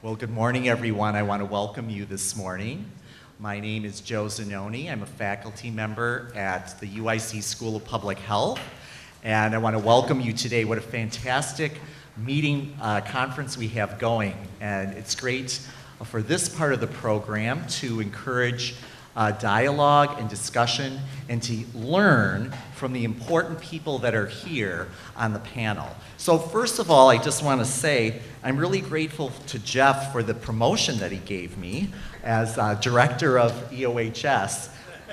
Well, good morning, everyone. I want to welcome you this morning. My name is Joe Zanoni. I'm a faculty member at the UIC School of Public Health, and I want to welcome you today. What a fantastic meeting conference we have going, and it's great for this part of the program to encourage dialogue and discussion and to learn from the important people that are here on the panel. So first of all, I just want to say I'm really grateful to Jeff for the promotion that he gave me as director of EOHS,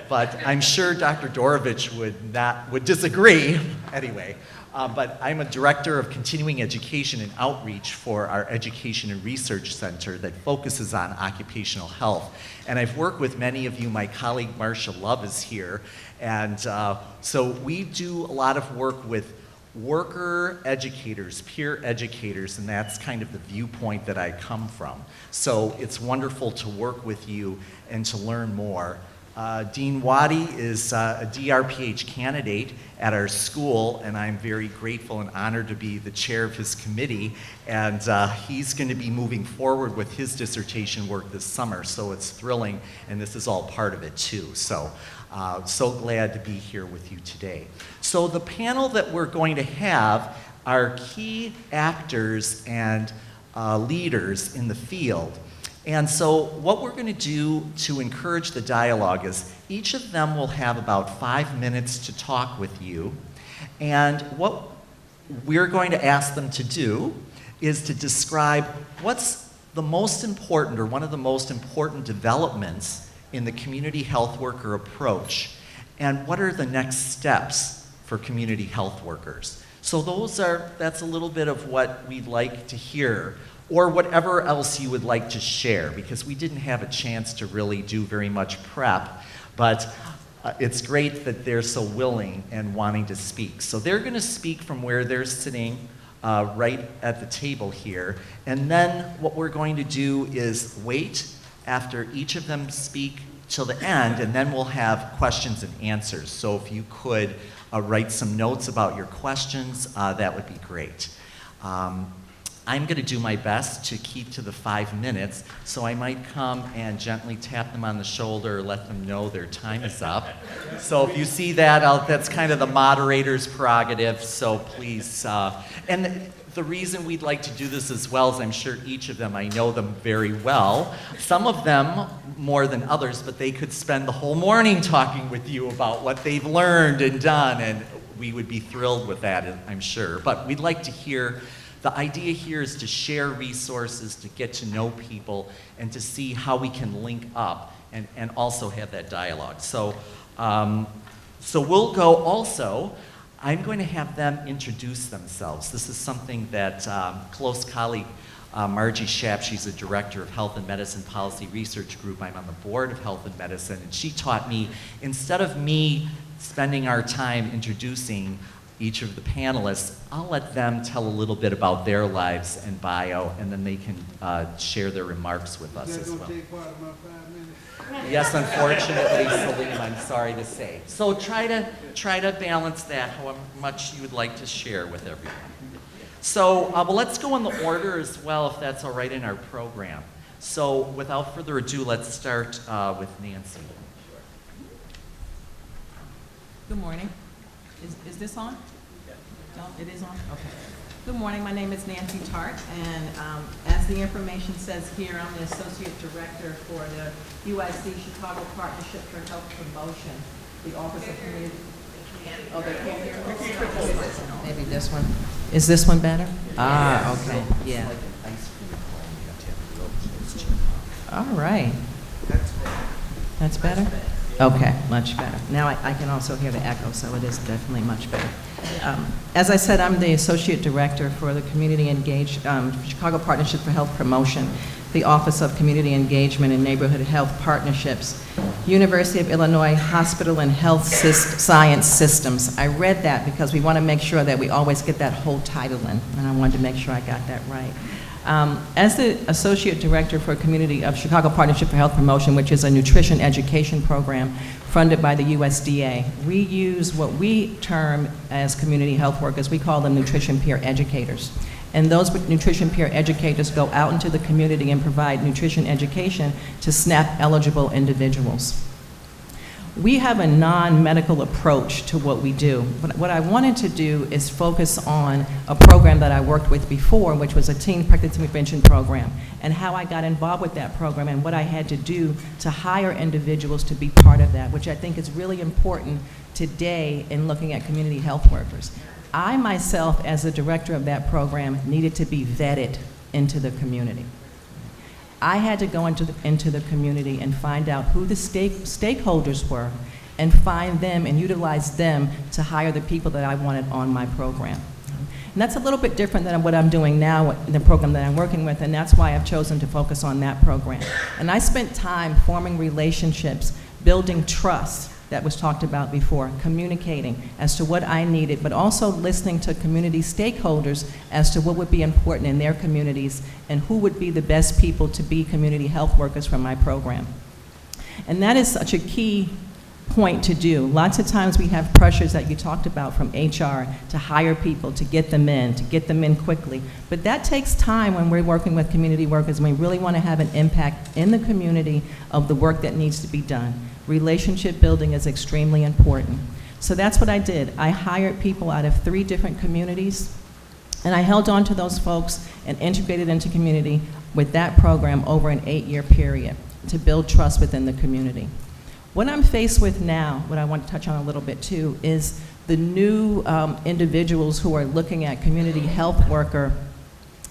but I'm sure Dr. Dorovich would disagree anyway. But I'm a director of continuing education and outreach for our Education and Research Center that focuses on occupational health. And I've worked with many of you. My colleague Marcia Love is here. And so we do a lot of work with worker educators, peer educators, and that's kind of the viewpoint that I come from. So it's wonderful to work with you and to learn more. Dean Waddy is a DRPH candidate at our school, and I'm very grateful and honored to be the chair of his committee, and he's going to be moving forward with his dissertation work this summer, so it's thrilling, and this is all part of it too. So, so glad to be here with you today. So the panel that we're going to have are key actors and leaders in the field. And so what we're going to do to encourage the dialogue is each of them will have about 5 minutes to talk with you. And what we're going to ask them to do is to describe what's the most important or one of the most important developments in the community health worker approach, and what are the next steps for community health workers. So that's a little bit of what we'd like to hear, or whatever else you would like to share, because we didn't have a chance to really do very much prep, but it's great that they're so willing and wanting to speak. So they're gonna speak from where they're sitting right at the table here, and then what we're going to do is wait after each of them speak till the end, and then we'll have questions and answers. So if you could write some notes about your questions, that would be great. I'm going to do my best to keep to the 5 minutes, so I might come and gently tap them on the shoulder or let them know their time is up. So if you see that, that's kind of the moderator's prerogative, so please. And the reason we'd like to do this as well is I'm sure each of them, I know them very well. Some of them more than others, but they could spend the whole morning talking with you about what they've learned and done, and we would be thrilled with that, I'm sure. But we'd like to hear. The idea here is to share resources, to get to know people, and to see how we can link up and also have that dialogue. So, so we'll go also, I'm going to have them introduce themselves. This is something that close colleague Margie Schaap, she's a director of Health and Medicine Policy Research Group. I'm on the board of Health and Medicine, and she taught me, instead of me spending our time introducing each of the panelists, I'll let them tell a little bit about their lives and bio, and then they can share their remarks with us as well. Take part of my 5 minutes? Yes, unfortunately, Salim, I'm sorry to say. So try to balance that, however much you would like to share with everyone. So, well, let's go in the order as well, if that's all right in our program. So, without further ado, let's start with Nancy. Good morning. Is this on? No, it is on? Okay. Good morning. My name is Nancy Tart, and as the information says here, I'm the Associate Director for the UIC Chicago Partnership for Health Promotion, the Office of Community. Oh, they can't hear me? Maybe this one. Is this one better? Ah, okay. Yeah. All right. That's better? Okay, much better. Now I can also hear the echo, so it is definitely much better. As I said, I'm the Associate Director for the Community Chicago Partnership for Health Promotion, the Office of Community Engagement and Neighborhood Health Partnerships, University of Illinois Hospital and Health Science Systems. I read that because we want to make sure that we always get that whole title in, and I wanted to make sure I got that right. As the Associate Director for Community of Chicago Partnership for Health Promotion, which is a nutrition education program funded by the USDA, we use what we term as community health workers. We call them nutrition peer educators. And those nutrition peer educators go out into the community and provide nutrition education to SNAP eligible individuals. We have a non-medical approach to what we do. But what I wanted to do is focus on a program that I worked with before, which was a teen pregnancy prevention program, and how I got involved with that program and what I had to do to hire individuals to be part of that, which I think is really important today in looking at community health workers. I myself, as the director of that program, needed to be vetted into the community. I had to go into the community and find out who the stakeholders were and find them and utilize them to hire the people that I wanted on my program. And that's a little bit different than what I'm doing now in the program that I'm working with, and that's why I've chosen to focus on that program. And I spent time forming relationships, building trust that was talked about before, communicating as to what I needed, but also listening to community stakeholders as to what would be important in their communities and who would be the best people to be community health workers for my program. And that is such a key point to do. Lots of times we have pressures that you talked about from HR to hire people, to get them in quickly. But that takes time when we're working with community workers and we really want to have an impact in the community of the work that needs to be done. Relationship building is extremely important. So that's what I did. I hired people out of 3 different communities, and I held on to those folks and integrated into community with that program over an 8-year period to build trust within the community. What I'm faced with now, what I want to touch on a little bit too, is the new individuals who are looking at community health worker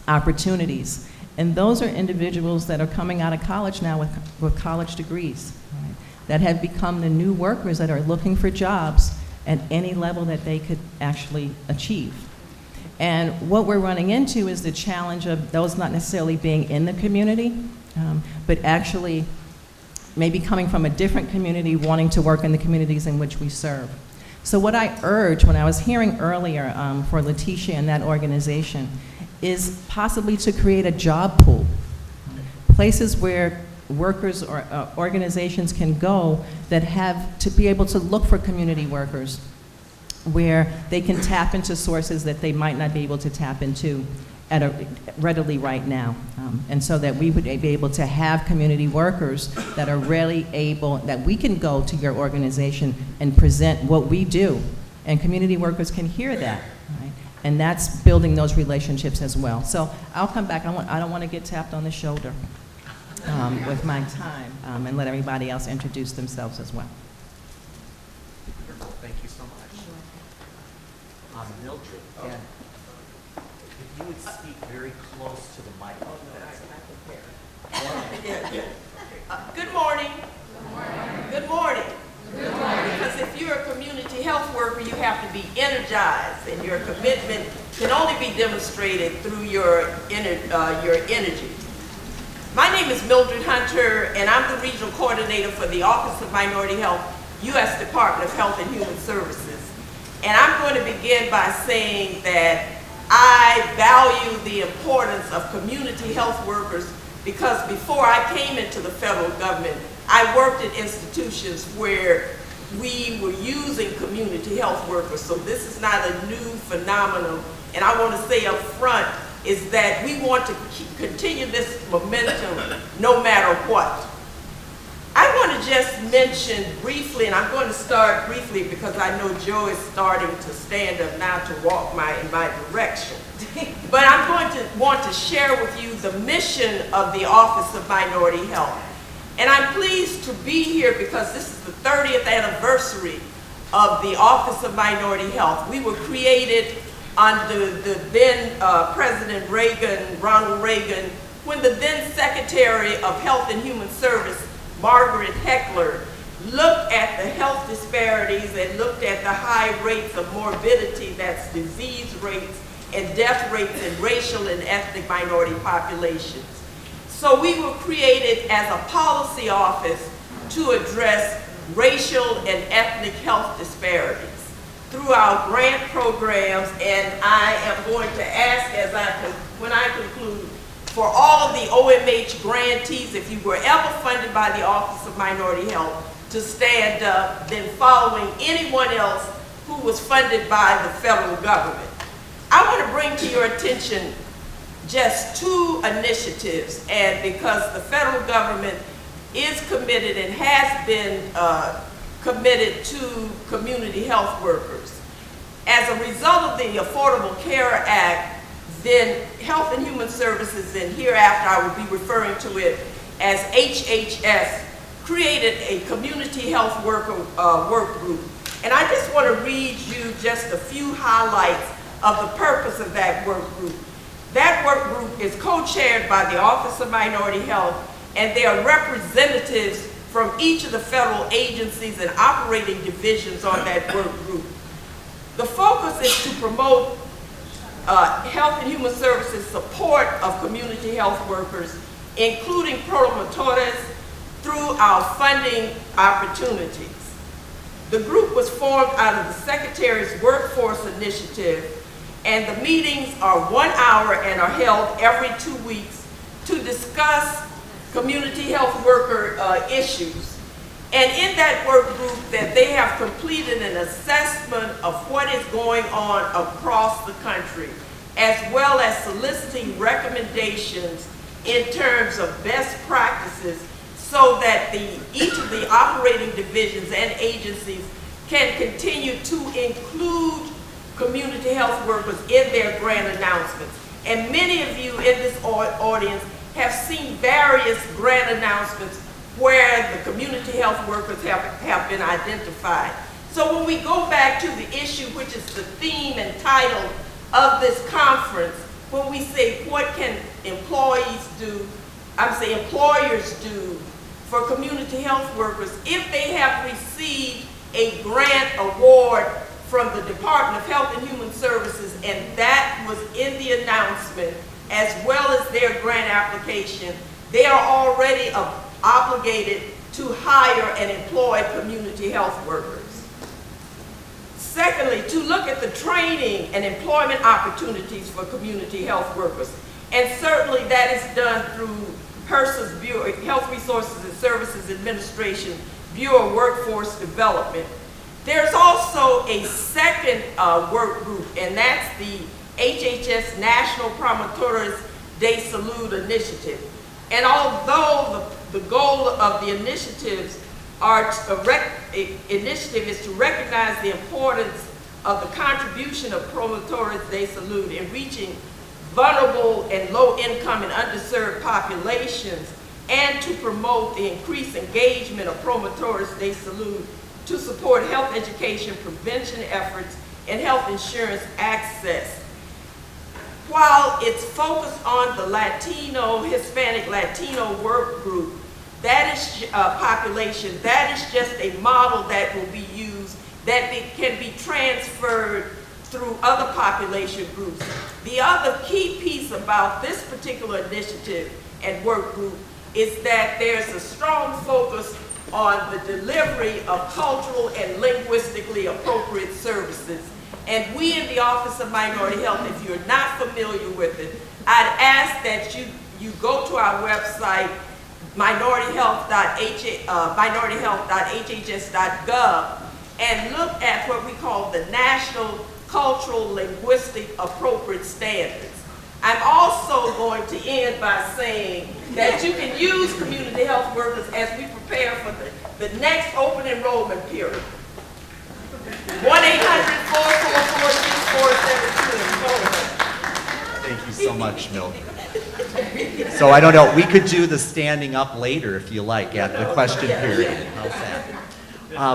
opportunities. And those are individuals that are coming out of college now with college degrees, right, that have become the new workers that are looking for jobs at any level that they could actually achieve. And what we're running into is the challenge of those not necessarily being in the community, but actually maybe coming from a different community, wanting to work in the communities in which we serve. So what I urge, when I was hearing earlier for Letitia and that organization, is possibly to create a job pool. Places where workers or organizations can go that have to be able to look for community workers, where they can tap into sources that they might not be able to tap into readily right now. And so that we would be able to have community workers that are really able, that we can go to your organization and present what we do. And community workers can hear that, right? And that's building those relationships as well. So I'll come back. I don't want to get tapped on the shoulder with my time and let everybody else introduce themselves as well. Thank you so much. Mildred, again, if you would speak very close to the mic. Good morning. Good morning. Good morning. Because if you're a community health worker, you have to be energized, and your commitment can only be demonstrated through your energy. My name is Mildred Hunter, and I'm the regional coordinator for the Office of Minority Health, U.S. Department of Health and Human Services. And I'm going to begin by saying that I value the importance of community health workers because before I came into the federal government, I worked at institutions where we were using community health workers. So this is not a new phenomenon. And I want to say up front is that we want to continue this momentum no matter what. I want to just mention briefly, and I'm going to start briefly because I know Joe is starting to stand up now to walk in my direction. But I'm going to want to share with you the mission of the Office of Minority Health. And I'm pleased to be here because this is the 30th anniversary of the Office of Minority Health. We were created under the then President Reagan, Ronald Reagan, when the then Secretary of Health and Human Service, Margaret Heckler, looked at the health disparities and looked at the high rates of morbidity, that's disease rates and death rates in racial and ethnic minority populations. So we were created as a policy office to address racial and ethnic health disparities through our grant programs, and I am going to ask when I conclude for all of the OMH grantees, if you were ever funded by the Office of Minority Health, to stand up, then following anyone else who was funded by the federal government. I want to bring to your attention just 2 initiatives, and because the federal government is committed and has been committed to community health workers. As a result of the Affordable Care Act, then Health and Human Services, and hereafter I will be referring to it as HHS, created a community health worker work group. And I just want to read you just a few highlights of the purpose of that work group. That work group is co-chaired by the Office of Minority Health, and there are representatives from each of the federal agencies and operating divisions on that work group. The focus is to promote Health and Human Services support of community health workers, including promotores, through our funding opportunities. The group was formed out of the Secretary's Workforce Initiative, and the meetings are 1 hour and are held every 2 weeks to discuss community health worker issues. And in that work group, that they have completed an assessment of what is going on across the country, as well as soliciting recommendations in terms of best practices so that each of the operating divisions and agencies can continue to include community health workers in their grant announcements. And many of you in this audience have seen various grant announcements where the community health workers have been identified. So when we go back to the issue, which is the theme and title of this conference, when we say what can employers do for community health workers if they have received a grant award from the Department of Health and Human Services, and that was in the announcement, as well as their grant application, they are already obligated to hire and employ community health workers. Secondly, to look at the training and employment opportunities for community health workers. And certainly that is done through HRSA's Bureau, Health Resources and Services Administration, Bureau of Workforce Development. There's also a second work group, and that's the HHS National Promotores de Salud Initiative. And although the goal of the initiatives initiative is to recognize the importance of the contribution of promotores de salud in reaching vulnerable and low-income and underserved populations, and to promote the increased engagement of promotores de salud to support health education, prevention efforts, and health insurance access. While it's focused on the Hispanic Latino work group, that is population, that is just a model that will be used, that can be transferred through other population groups. The other key piece about this particular initiative and work group is that there's a strong focus on the delivery of cultural and linguistically appropriate services. And we in the Office of Minority Health, if you're not familiar with it, I'd ask that you go to our website, minorityhealth.hhs.gov, and look at what we call the National Cultural Linguistic Appropriate Standards. I'm also going to end by saying that you can use community health workers as we prepare for the next open enrollment period. 1-800-444-6472. Thank you so much, Mildred. So I don't know, we could do the standing up later if you like at the question period. How's that?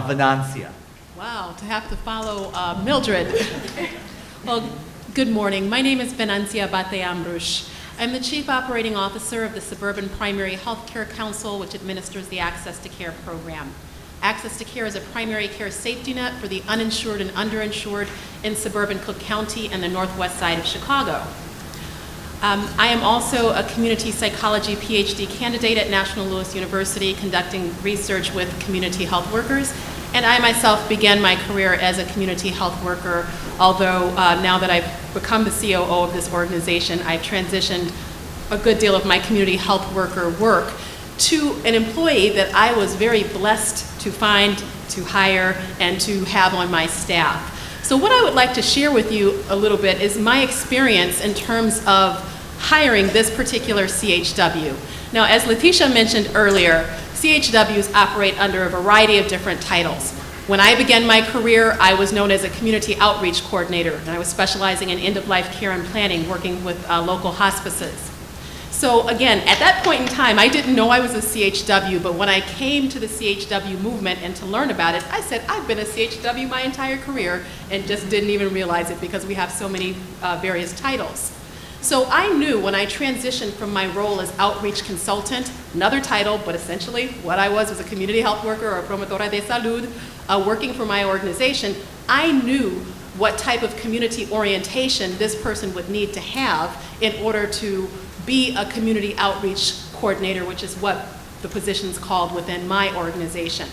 Venancia. Wow, to have to follow Mildred. Well, good morning. My name is Venantia Bate-Ambrush. I'm the Chief Operating Officer of the Suburban Primary Health Care Council, which administers the Access to Care program. Access to Care is a primary care safety net for the uninsured and underinsured in suburban Cook County and the northwest side of Chicago. I am also a community psychology PhD candidate at National Louis University, conducting research with community health workers. And I myself began my career as a community health worker, although now that I've become the COO of this organization, I've transitioned a good deal of my community health worker work to an employee that I was very blessed to find, to hire, and to have on my staff. So what I would like to share with you a little bit is my experience in terms of hiring this particular CHW. Now, as Letitia mentioned earlier, CHWs operate under a variety of different titles. When I began my career, I was known as a community outreach coordinator, and I was specializing in end-of-life care and planning, working with local hospices. So again, at that point in time, I didn't know I was a CHW, but when I came to the CHW movement and to learn about it, I said, I've been a CHW my entire career and just didn't even realize it because we have so many various titles. So I knew when I transitioned from my role as outreach consultant, another title, but essentially what I was a community health worker or promotora de salud, working for my organization, I knew what type of community orientation this person would need to have in order to be a community outreach coordinator, which is what the position's called within my organization.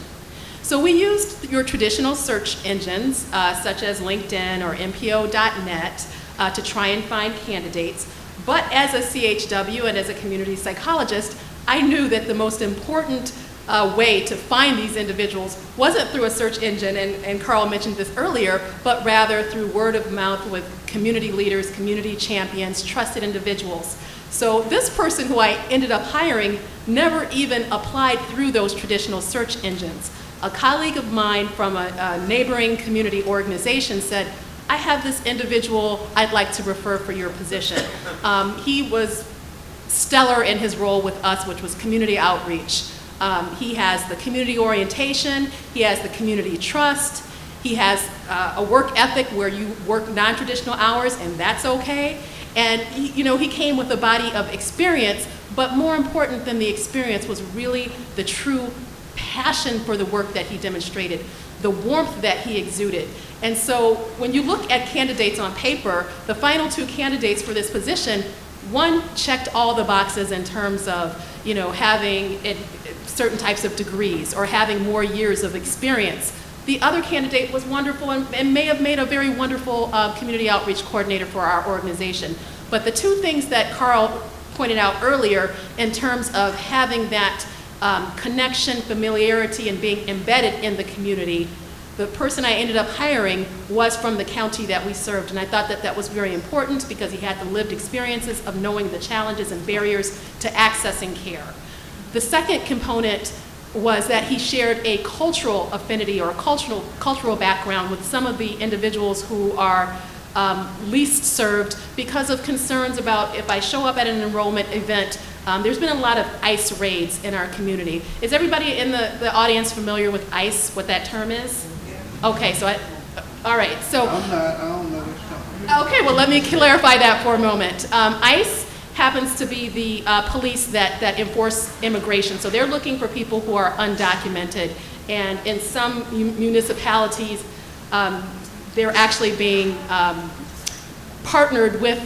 So we used your traditional search engines, such as LinkedIn or MPO.net, to try and find candidates. But as a CHW and as a community psychologist, I knew that the most important way to find these individuals wasn't through a search engine, and Carl mentioned this earlier, but rather through word of mouth with community leaders, community champions, trusted individuals. So this person who I ended up hiring never even applied through those traditional search engines. A colleague of mine from a neighboring community organization said, I have this individual I'd like to refer for your position. He was stellar in his role with us, which was community outreach. He has the community orientation, he has the community trust, he has a work ethic where you work non-traditional hours, and that's okay. And he came with a body of experience, but more important than the experience was really the true passion for the work that he demonstrated, the warmth that he exuded. And so when you look at candidates on paper, the final two candidates for this position, one checked all the boxes in terms of having certain types of degrees or having more years of experience. The other candidate was wonderful and may have made a very wonderful community outreach coordinator for our organization. But the two things that Carl pointed out earlier in terms of having that connection, familiarity, and being embedded in the community, the person I ended up hiring was from the county that we served, and I thought that that was very important because he had the lived experiences of knowing the challenges and barriers to accessing care. The second component was that he shared a cultural affinity or a cultural background with some of the individuals who are least served because of concerns about if I show up at an enrollment event. There's been a lot of ICE raids in our community. Is everybody in the audience familiar with ICE, what that term is? Okay, so all right, so. I'm not, I don't know what's Okay, well let me clarify that for a moment. ICE happens to be the police that enforce immigration. So they're looking for people who are undocumented. And in some municipalities, they're actually being partnered with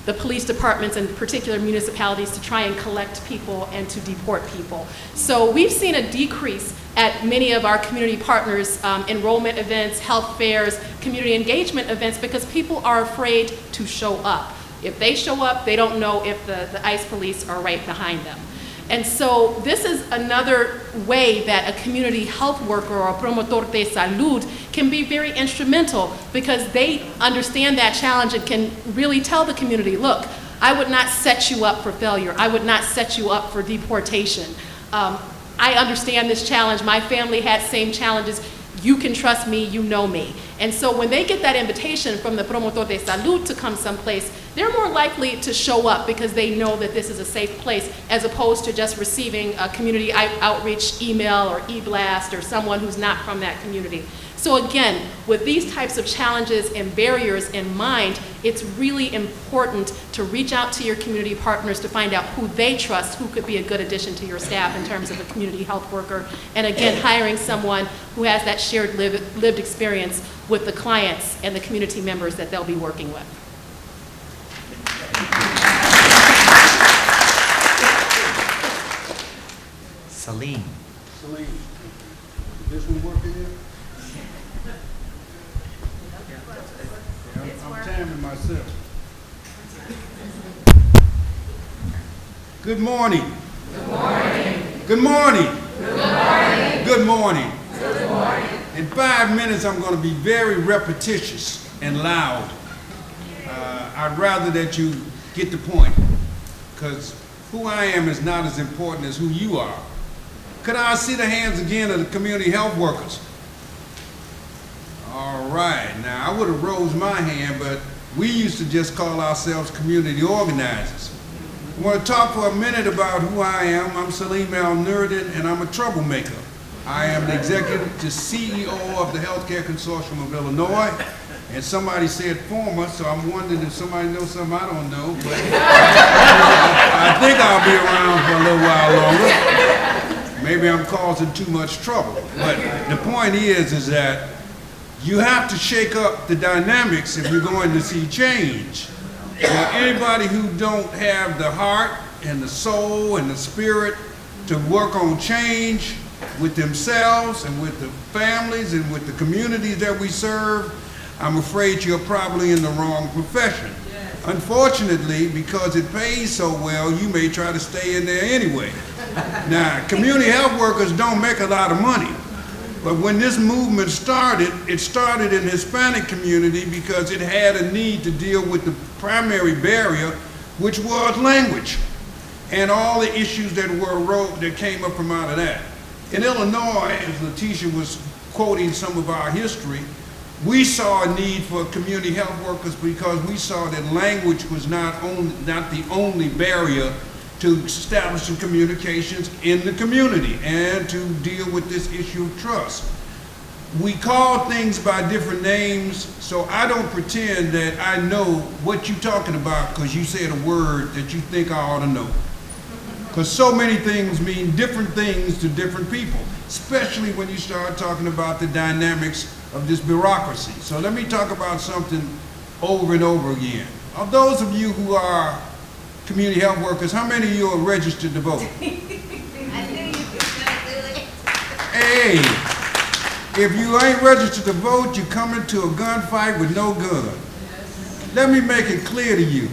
the police departments in particular municipalities to try and collect people and to deport people. So we've seen a decrease at many of our community partners' enrollment events, health fairs, community engagement events, because people are afraid to show up. If they show up, they don't know if the ICE police are right behind them. And so this is another way that a community health worker or a promotor de salud can be very instrumental because they understand that challenge and can really tell the community, look, I would not set you up for failure. I would not set you up for deportation. I understand this challenge. My family had same challenges. You can trust me, you know me. And so when they get that invitation from the promotor de salud to come someplace, they're more likely to show up because they know that this is a safe place as opposed to just receiving a community outreach email or e-blast or someone who's not from that community. So again, with these types of challenges and barriers in mind, it's really important to reach out to your community partners to find out who they trust, who could be a good addition to your staff in terms of a community health worker. And again, hiring someone who has that shared lived experience with the clients and the community members that they'll be working with. Sha Lin. Sha Lin. This one working here? I'm timing myself. Good morning. Good morning. Good morning. Good morning. Good morning. Good morning. In 5 minutes, I'm going to be very repetitious and loud. I'd rather that you get the point, because who I am is not as important as who you are. Could I see the hands again of the community health workers? All right. Now, I would have rose my hand, but we used to just call ourselves community organizers. I want to talk for a minute about who I am. I'm Sha Lin, and I'm a troublemaker. I am the executive CEO of the Healthcare Consortium of Illinois. And somebody said former, so I'm wondering if somebody knows something I don't know. But I think I'll be around for a little while longer. Maybe I'm causing too much trouble. But the point is that you have to shake up the dynamics if you're going to see change. Now, anybody who don't have the heart and the soul and the spirit to work on change with themselves and with the families and with the communities that we serve, I'm afraid you're probably in the wrong profession. Yes. Unfortunately, because it pays so well, you may try to stay in there anyway. Now, community health workers don't make a lot of money, but when this movement started, it started in the Hispanic community because it had a need to deal with the primary barrier, which was language, and all the issues that came up from out of that. In Illinois, as Letitia was quoting some of our history, we saw a need for community health workers because we saw that language was not the only barrier to establishing communications in the community and to deal with this issue of trust. We call things by different names, so I don't pretend that I know what you're talking about because you said a word that you think I ought to know. Because so many things mean different things to different people, especially when you start talking about the dynamics of this bureaucracy. So let me talk about something over and over again. Of those of you who are community health workers, how many of you are registered to vote? Hey, if you ain't registered to vote, you're coming to a gunfight with no gun. Let me make it clear to you.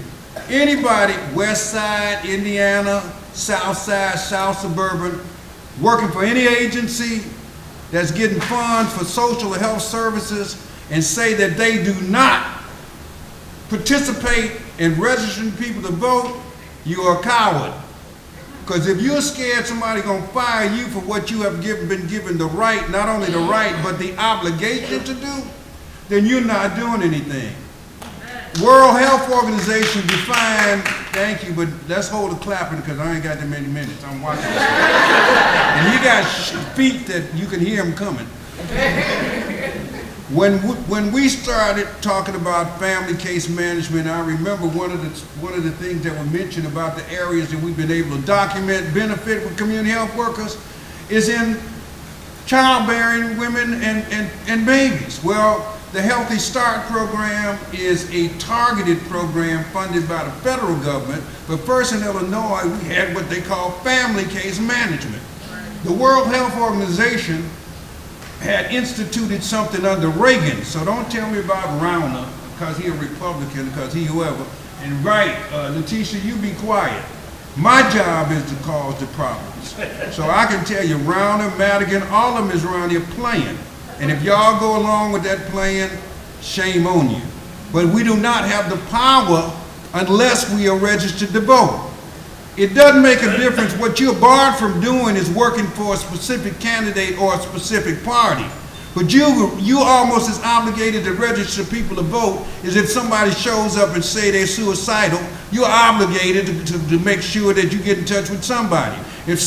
Anybody, West Side, Indiana, South Side, South Suburban, working for any agency that's getting funds for social health services and say that they do not participate in registering people to vote, you're a coward. Because if you're scared somebody's going to fire you for what you have been given the right, not only the right, but the obligation to do, then you're not doing anything. World Health Organization defined, thank you, but let's hold the clapping because I ain't got that many minutes. I'm watching this. And he got feet that you can hear him coming. When we started talking about family case management, I remember one of the things that were mentioned about the areas that we've been able to document benefit with community health workers is in childbearing women and babies. Well, the Healthy Start program is a targeted program funded by the federal government, but first in Illinois, we had what they call family case management. The World Health Organization had instituted something under Reagan, so don't tell me about Rauner, because he's a Republican, because he whoever, and Letitia, you be quiet. My job is to cause the problems. So I can tell you, Rauner, Madigan, all of them is around here playing. And if y'all go along with that plan, shame on you. But we do not have the power unless we are registered to vote. It doesn't make a difference. What you're barred from doing is working for a specific candidate or a specific party. But you almost as obligated to register people to vote as if somebody shows up and say they're suicidal. You're obligated to make sure that you get in touch with somebody. If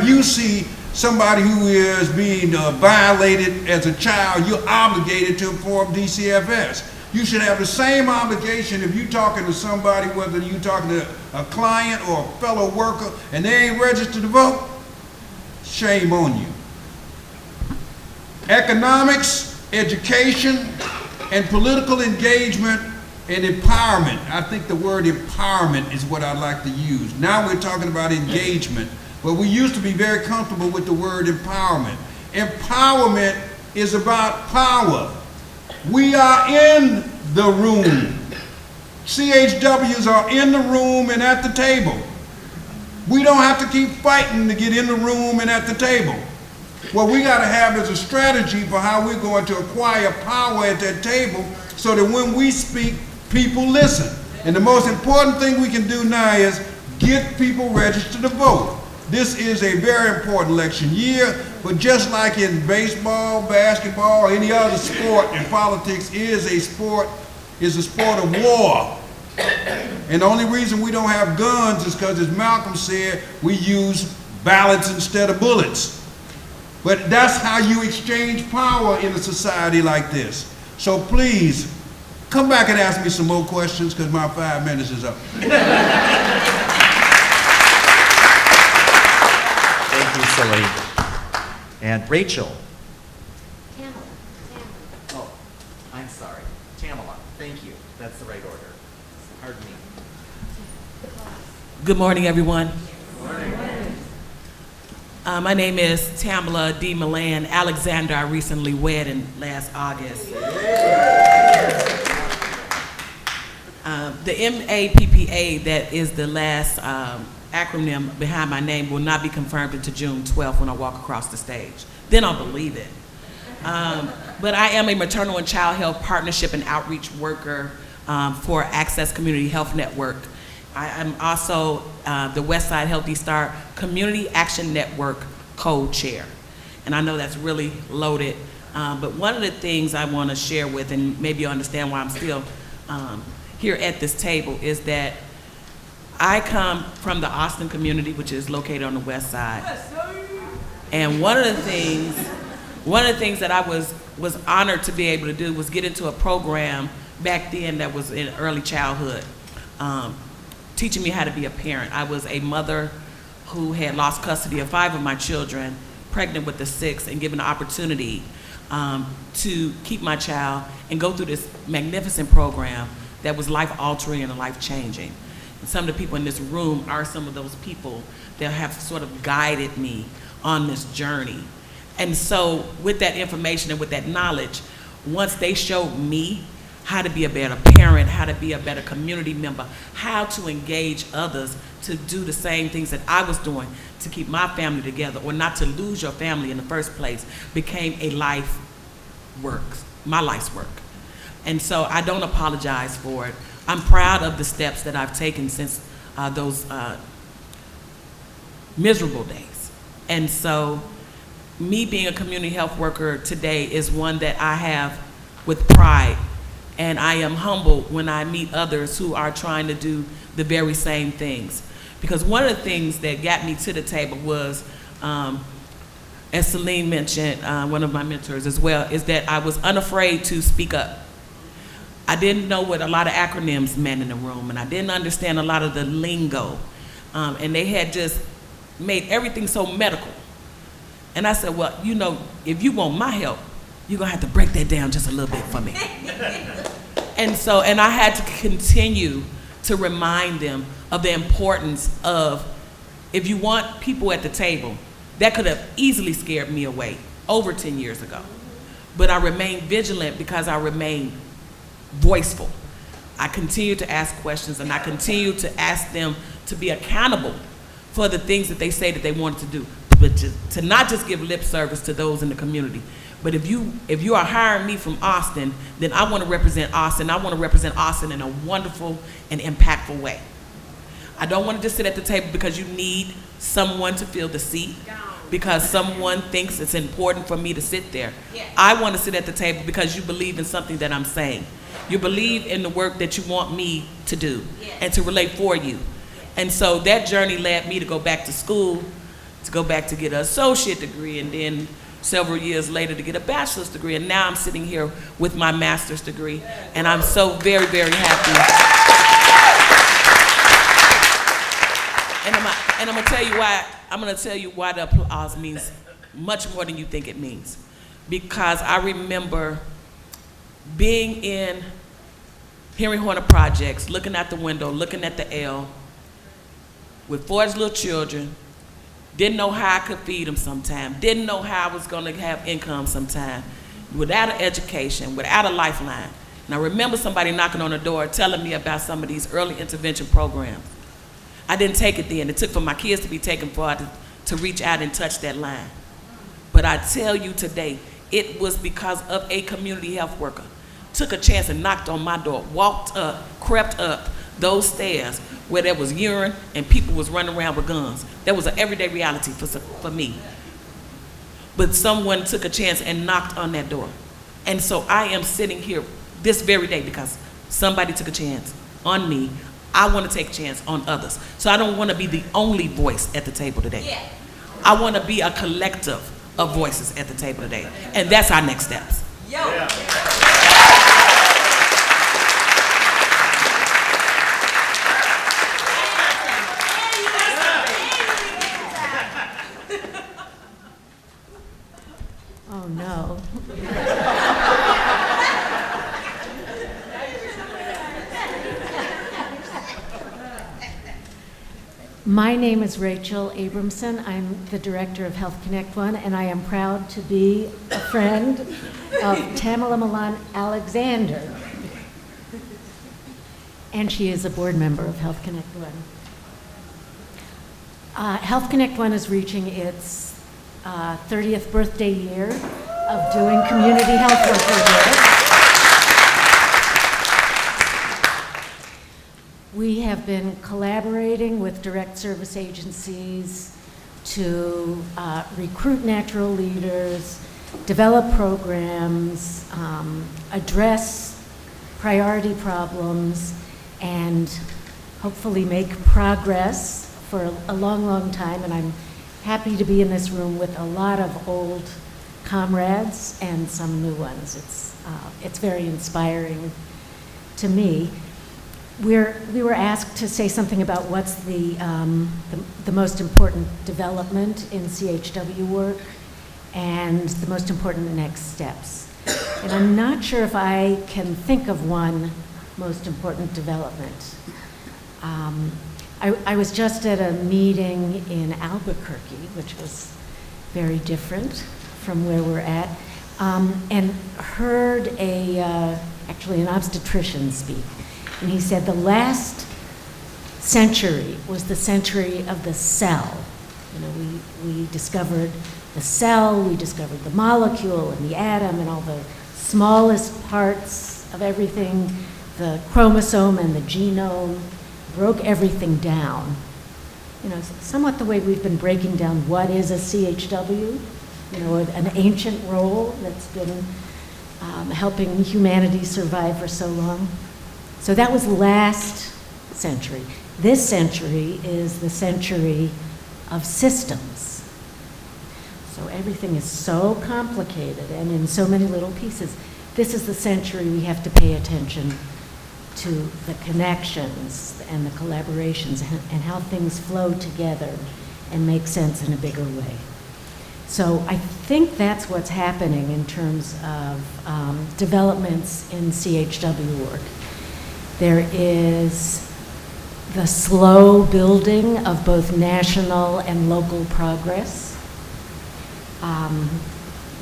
you see somebody who is being violated as a child, you're obligated to inform DCFS. You should have the same obligation if you're talking to somebody, whether you're talking to a client or a fellow worker, and they ain't registered to vote. Shame on you. Economics, education, and political engagement and empowerment. I think the word empowerment is what I like to use. Now we're talking about engagement. But we used to be very comfortable with the word empowerment. Empowerment is about power. We are in the room. CHWs are in the room and at the table. We don't have to keep fighting to get in the room and at the table. What we got to have is a strategy for how we're going to acquire power at that table so that when we speak, people listen. And the most important thing we can do now is get people registered to vote. This is a very important election year, but just like in baseball, basketball, or any other sport, and politics is a sport of war. And the only reason we don't have guns is because, as Malcolm said, we use ballots instead of bullets. But that's how you exchange power in a society like this. So please, come back and ask me some more questions because my 5 minutes is up. Thank you, Celine. And Rachel. Oh, I'm sorry. Tamela. Thank you. That's the right order. Pardon me. Good morning, everyone. Good morning. My name is Tamela D. Milan Alexander. I recently wed in last August. The MAPPA, that is the last acronym behind my name, will not be confirmed until June 12th when I walk across the stage. Then I'll believe it. But I am a maternal and child health partnership and outreach worker for Access Community Health Network. I am also the Westside Healthy Start Community Action Network co-chair. And I know that's really loaded, but one of the things I want to share with, and maybe you'll understand why I'm still here at this table, is that I come from the Austin community, which is located on the west side. And one of the things that I was honored to be able to do was get into a program back then that was in early childhood, teaching me how to be a parent. I was a mother who had lost custody of 5 of my children, pregnant with the 6th, and given the opportunity to keep my child and go through this magnificent program that was life-altering and life-changing. And some of the people in this room are some of those people that have sort of guided me on this journey. And so with that information and with that knowledge, once they showed me how to be a better parent, how to be a better community member, how to engage others to do the same things that I was doing to keep my family together, or not to lose your family in the first place, became a life work, my life's work. And so I don't apologize for it. I'm proud of the steps that I've taken since those miserable days. And so me being a community health worker today is one that I have with pride. And I am humbled when I meet others who are trying to do the very same things. Because one of the things that got me to the table was, as Celine mentioned, one of my mentors as well, is that I was unafraid to speak up. I didn't know what a lot of acronyms meant in the room, and I didn't understand a lot of the lingo. And they had just made everything so medical. And I said, well, you know, if you want my help, you're gonna have to break that down just a little bit for me. And I had to continue to remind them of the importance of, if you want people at the table, that could have easily scared me away over 10 years ago. But I remained vigilant because I remained voiceful. I continue to ask questions, and I continue to ask them to be accountable for the things that they say that they wanted to do, but to not just give lip service to those in the community. But if you are hiring me from Austin, then I want to represent Austin. I want to represent Austin in a wonderful and impactful way. I don't want to just sit at the table because you need someone to fill the seat, because someone thinks it's important for me to sit there. I want to sit at the table because you believe in something that I'm saying. You believe in the work that you want me to do and to relate for you. And so that journey led me to go back to school, to go back to get an associate degree, and then several years later to get a bachelor's degree. And now I'm sitting here with my master's degree, and I'm so very, very happy. And I'm gonna tell you why the applause means much more than you think it means. Because I remember being in Henry Horner Projects, looking out the window, looking at the L, with 4 little children, didn't know how I could feed them sometime, didn't know how I was gonna have income sometime, without an education, without a lifeline. And I remember somebody knocking on the door telling me about some of these early intervention programs. I didn't take it then. It took for my kids to be taken for it to reach out and touch that line. But I tell you today, it was because of a community health worker. Took a chance and knocked on my door, walked up, crept up those stairs where there was urine and people was running around with guns. That was an everyday reality for me. But someone took a chance and knocked on that door. And so I am sitting here this very day because somebody took a chance on me. I want to take a chance on others. So I don't want to be the only voice at the table today. Yeah. I want to be a collective of voices at the table today. And that's our next steps. Yo. Yeah. Oh, no. My name is Rachel Abramson. I'm the director of Health Connect One, and I am proud to be a friend of Tamela Milan Alexander. And she is a board member of Health Connect One. Health Connect One is reaching its 30th birthday year of doing community health work work. We have been collaborating with direct service agencies to recruit natural leaders, develop programs, address priority problems, and hopefully make progress for a long, long time. And I'm happy to be in this room with a lot of old comrades and some new ones. It's very inspiring to me. We were asked to say something about what's the most important development in CHW work and the most important next steps. And I'm not sure if I can think of one most important development. I was just at a meeting in Albuquerque, which was very different from where we're at, and heard actually an obstetrician speak. And he said the last century was the century of the cell. You know, we discovered the cell, we discovered the molecule and the atom and all the smallest parts of everything, the chromosome and the genome, broke everything down. You know, somewhat the way we've been breaking down what is a CHW, you know, an ancient role that's been helping humanity survive for so long. So that was last century. This century is the century of systems. So everything is so complicated and in so many little pieces. This is the century we have to pay attention to the connections and the collaborations and how things flow together and make sense in a bigger way. So I think that's what's happening in terms of developments in CHW work. There is the slow building of both national and local progress.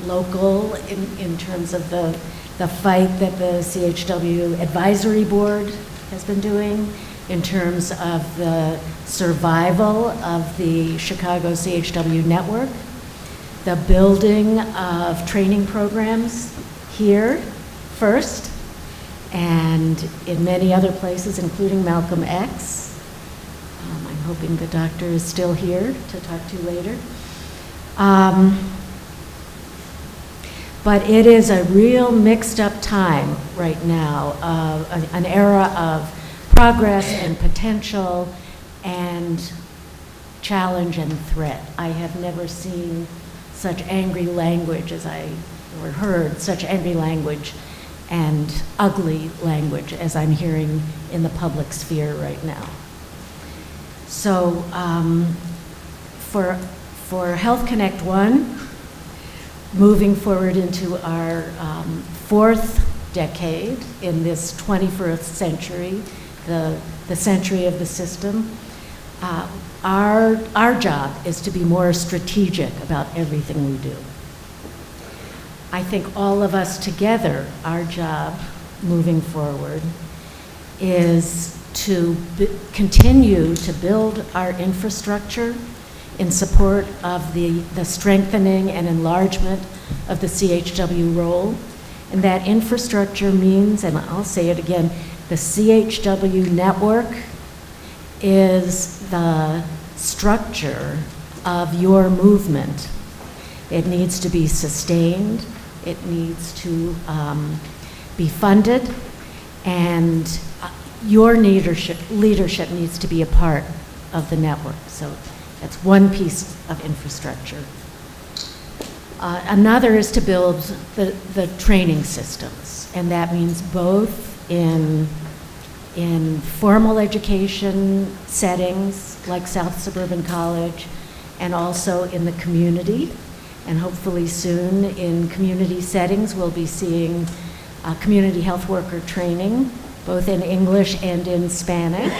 Local in terms of the fight that the CHW Advisory Board has been doing, in terms of the survival of the Chicago CHW network, the building of training programs here first, and in many other places, including Malcolm X. I'm hoping the doctor is still here to talk to later. But it is a real mixed up time right now, an era of progress and potential and challenge and threat. I have never seen such angry language or heard such angry language and ugly language as I'm hearing in the public sphere right now. So for Health Connect One, moving forward into our fourth decade in this 21st century, the century of the system, our job is to be more strategic about everything we do. I think all of us together, our job moving forward is to continue to build our infrastructure in support of the strengthening and enlargement of the CHW role. And that infrastructure means, and I'll say it again, the CHW network is the structure of your movement. It needs to be sustained, it needs to be funded, and your leadership needs to be a part of the network. So that's one piece of infrastructure. Another is to build the training systems, and that means both in formal education settings like South Suburban College, and also in the community. And hopefully soon in community settings we'll be seeing community health worker training, both in English and in Spanish.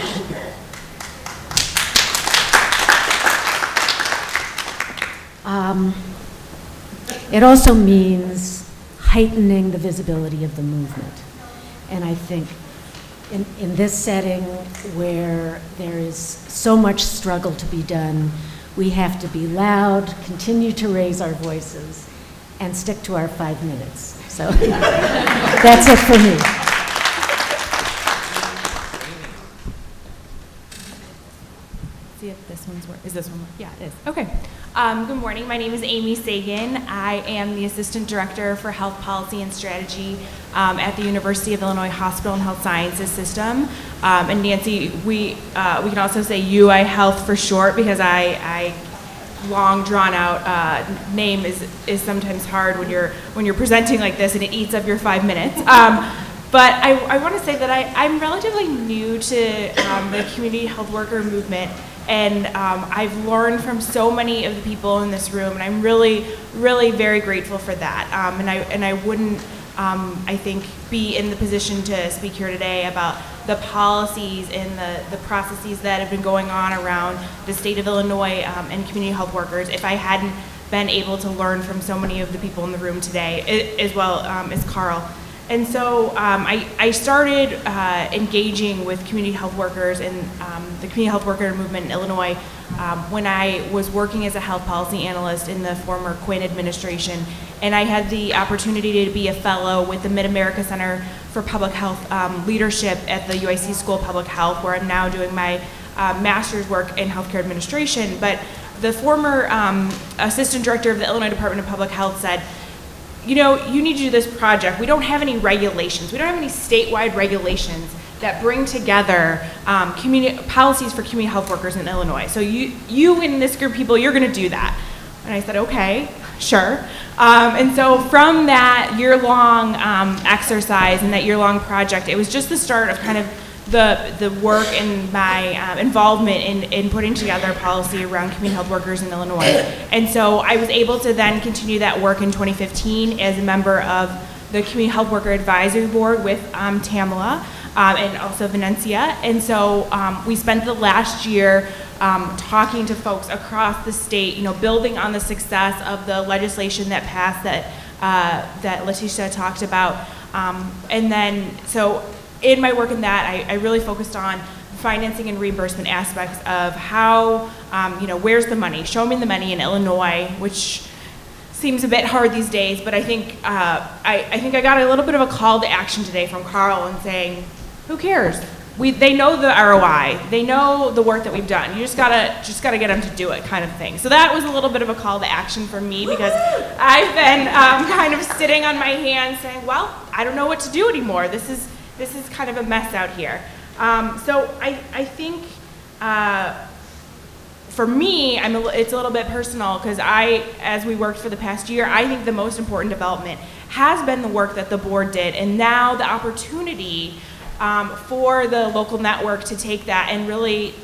It also means heightening the visibility of the movement. And I think in this setting where there is so much struggle to be done, we have to be loud, continue to raise our voices, and stick to our 5 minutes. So that's it for me. See if this one's working. Is this one? Yeah, it is. Okay. Good morning. My name is Amy Seguin. I am the Assistant Director for Health Policy and Strategy at the University of Illinois Hospital and Health Sciences System. And Nancy, we can also say UI Health for short, because I long drawn out name is sometimes hard when you're presenting like this and it eats up your 5 minutes. But I want to say that I'm relatively new to the community health worker movement. And I've learned from so many of the people in this room, and I'm really, really very grateful for that. And I wouldn't, I think, be in the position to speak here today about the policies and the processes that have been going on around the state of Illinois and community health workers if I hadn't been able to learn from so many of the people in the room today, as well as Carl. And so I started engaging with community health workers and the community health worker movement in Illinois when I was working as a health policy analyst in the former Quinn administration. And I had the opportunity to be a fellow with the Mid-America Center for Public Health Leadership at the UIC School of Public Health, where I'm now doing my master's work in healthcare administration. But the former assistant director of the Illinois Department of Public Health said, you know, you need to do this project. We don't have any regulations. We don't have any statewide regulations that bring together policies for community health workers in Illinois. So you and this group of people, you're going to do that. And I said, okay, sure. And so from that year-long exercise and that year-long project, it was just the start of kind of the work and my involvement in putting together policy around community health workers in Illinois. And so I was able to then continue that work in 2015 as a member of the Community Health Worker Advisory Board with Tamela and also Venencia. And so we spent the last year talking to folks across the state, you know, building on the success of the legislation that passed that Leticia talked about. And then, so in my work in that, I really focused on financing and reimbursement aspects of how, you know, where's the money? Show me the money in Illinois, which seems a bit hard these days, but I think I got a little bit of a call to action today from Carl and saying, who cares? They know the ROI. They know the work that we've done. You just gotta get them to do it, kind of thing. So that was a little bit of a call to action for me, because I've been kind of sitting on my hands saying, well, I don't know what to do anymore. This is kind of a mess out here. So I think for me, it's a little bit personal, because as we worked for the past year, I think the most important development has been the work that the board did, and now the opportunity for the local network to take that and really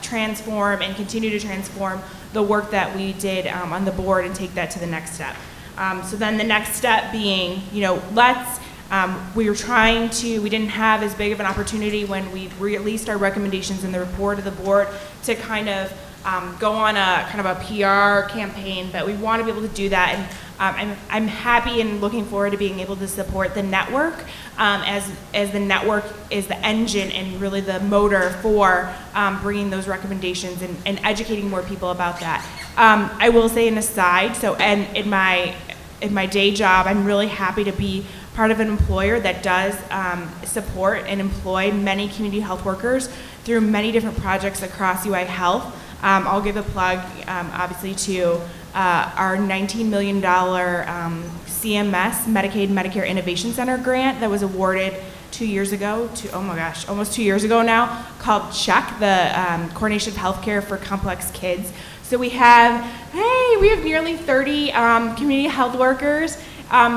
transform and continue to transform the work that we did on the board and take that to the next step. So then the next step being, you know, we didn't have as big of an opportunity when we released our recommendations in the report of the board to kind of go on a kind of a PR campaign, but we want to be able to do that. And I'm happy and looking forward to being able to support the network as the network is the engine and really the motor for bringing those recommendations and educating more people about that. I will say an aside, and in my day job, I'm really happy to be part of an employer that does support and employ many community health workers through many different projects across UI Health. I'll give a plug, obviously, to our $19 million CMS, Medicaid Medicare Innovation Center grant that was awarded 2 years ago, almost 2 years ago now, called CHECK, the Coordination of Healthcare for Complex Kids. So we have nearly 30 community health workers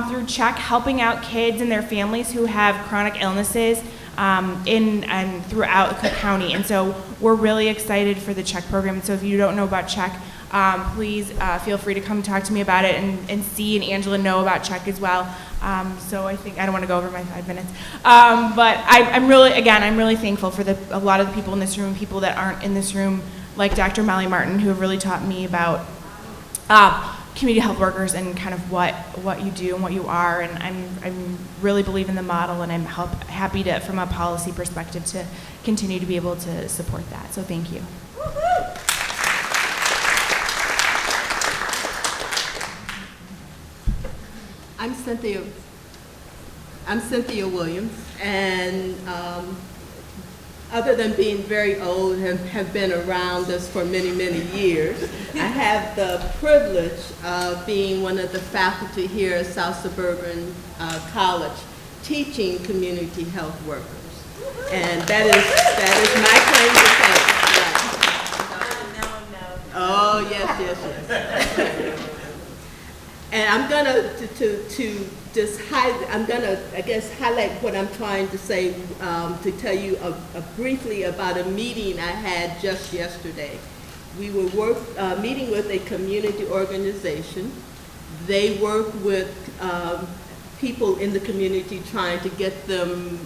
through CHECK helping out kids and their families who have chronic illnesses in and throughout Cook County. And so we're really excited for the CHECK program. So if you don't know about CHECK, please feel free to come talk to me about it, and see and Angela know about CHECK as well. So I think I don't want to go over my 5 minutes, but I'm really thankful for a lot of the people in this room, people that aren't in this room, like Dr. Molly Martin, who have really taught me about community health workers and kind of what you do and what you are. And I'm really believe in the model, and I'm happy to, from a policy perspective, to continue to be able to support that. So thank you. I'm Cynthia Williams, and other than being very old and have been around us for many, many years, I have the privilege of being one of the faculty here at South Suburban College, teaching community health workers. And that is my claim to fame. Oh, yes. And I'm gonna highlight what I'm trying to say, to tell you briefly about a meeting I had just yesterday. We were meeting with a community organization. They work with people in the community, trying to get them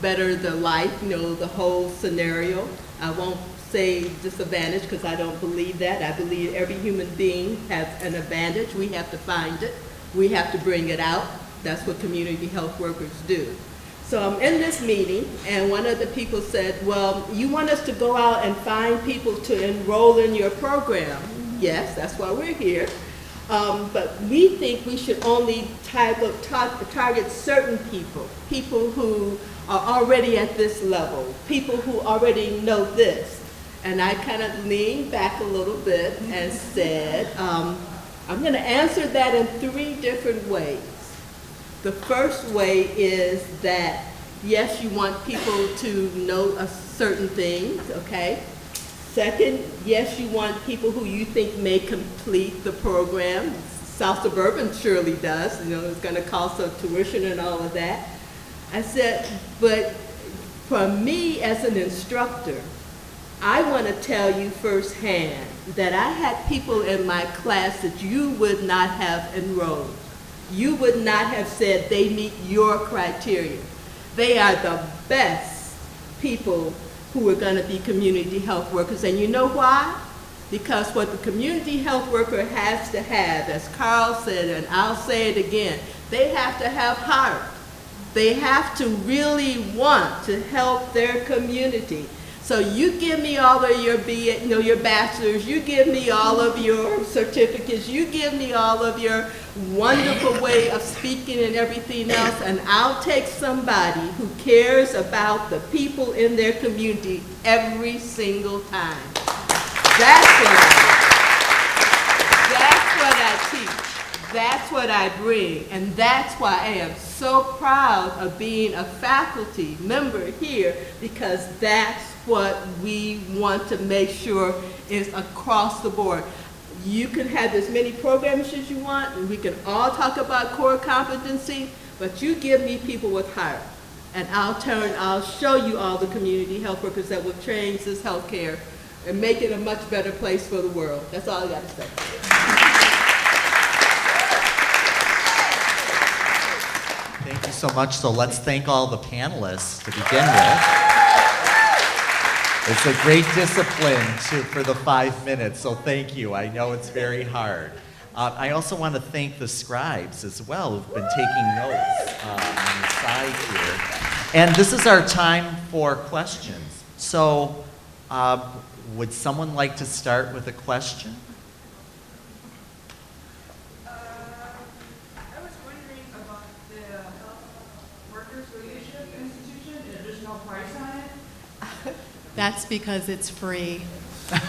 better their life, the whole scenario. I won't say disadvantage, because I don't believe that. I believe every human being has an advantage. We have to find it. We have to bring it out. That's what community health workers do. So I'm in this meeting, and one of the people said, well, you want us to go out and find people to enroll in your program. Yes, that's why we're here. But we think we should only target certain people who are already at this level, people who already know this. And I kind of leaned back a little bit and said, I'm going to answer that in 3 different ways. The first way is that, yes, you want people to know certain things, okay? Second, yes, you want people who you think may complete the program. South Suburban surely does. It's going to cost of tuition and all of that. I said, but for me as an instructor, I want to tell you firsthand that I had people in my class that you would not have enrolled. You would not have said they meet your criteria. They are the best people who are going to be community health workers. And you know why? Because what the community health worker has to have, as Carl said, and I'll say it again, they have to have heart. They have to really want to help their community. So you give me all of your your bachelor's, you give me all of your certificates, you give me all of your wonderful way of speaking and everything else, and I'll take somebody who cares about the people in their community every single time. That's what I teach. That's what I bring. And that's why I am so proud of being a faculty member here, because that's what we want to make sure is across the board. You can have as many programs as you want, and we can all talk about core competency, but you give me people with heart, and I'll show you all the community health workers that will change this healthcare and make it a much better place for the world. That's all I got to say. Thank you so much. So let's thank all the panelists to begin with. It's a great discipline for the 5 minutes, so thank you. I know it's very hard. I also want to thank the scribes as well who've been taking notes on the side here. And this is our time for questions. So would someone like to start with a question? I was wondering about the Health Workers Leadership Institution. There's no price on it? That's because it's free. Yes,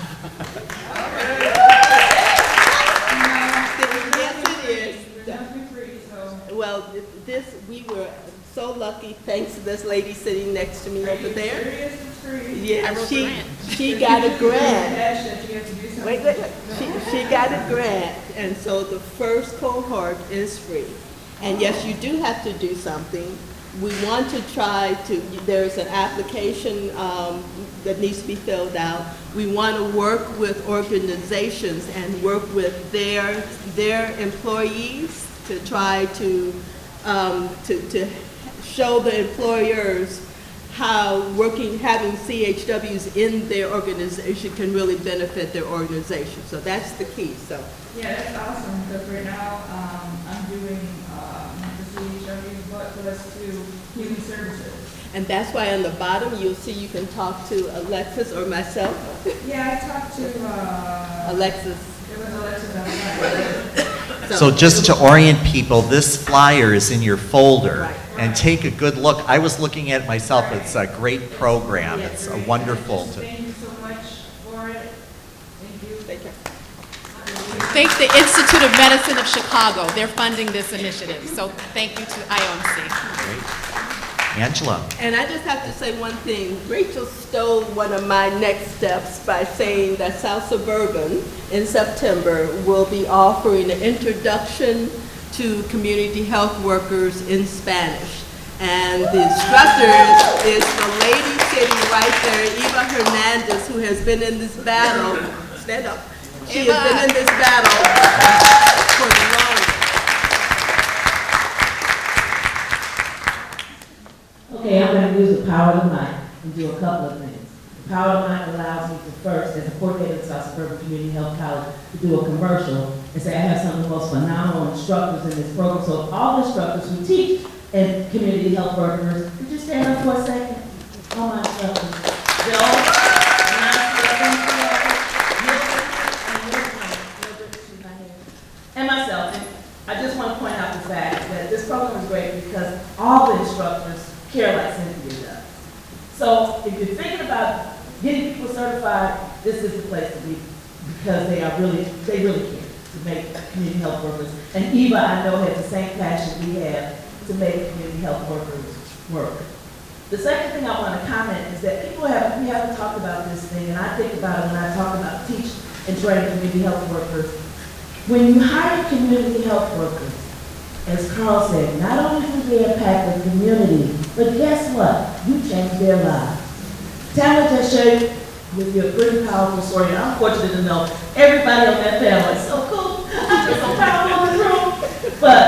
it is. There's nothing free, so. Well, we were so lucky, thanks to this lady sitting next to me over there. Serious, it's free. Yeah, I wrote the grant. she got a grant. Dash that you have to do something. Wait. She got a grant, and so the first cohort is free. And yes, you do have to do something. We want to try to, there's an application that needs to be filled out. We want to work with organizations and work with their employees to try to show the employers how having CHWs in their organization can really benefit their organization. So that's the key. So. Yeah, that's awesome, because right now, I'm doing the CHW, but plus to human services. And that's why on the bottom, you'll see you can talk to Alexis or myself. Yeah, I talked to, Alexis. it was Alexis outside. So just to orient people, this flyer is in your folder. Right. And take a good look. I was looking at it myself. It's a great program. It's a wonderful. Thank you so much for it. Thank you. Take care. Thank the Institute of Medicine of Chicago. They're funding this initiative. So thank you to IOMC. Great. Angela. And I just have to say one thing. Rachel stole one of my next steps by saying that South Suburban in September will be offering an introduction to community health workers in Spanish. And the instructor is the lady sitting right there, Eva Hernandez, who has been in this battle. Stand up. She has been in this battle for the longest. Okay, I'm going to use the power of the mic and do a couple of things. The power of the mic allows me to first, as a coordinator at South Suburban Community Health College, to do a commercial and say I have some of the most phenomenal instructors in this program. So all the instructors who teach and community health workers, could you stand up for a second? All my instructors. Bill, and myself. And I just want to point out the fact that this program is great because all the instructors care like Cynthia does. So if you're thinking about getting people certified, this is the place to be because they really care to make community health workers. And Eva, I know, has the same passion we have to make community health workers work. The second thing I want to comment is that we haven't talked about this thing, and I think about it when I talk about teach and train community health workers. When you hire community health workers, as Carl said, not only do they impact the community, but guess what? You change their lives. Tamela just shared with your pretty powerful story, and I'm fortunate to know everybody on that panel is so cool. I'm just so proud of this room. But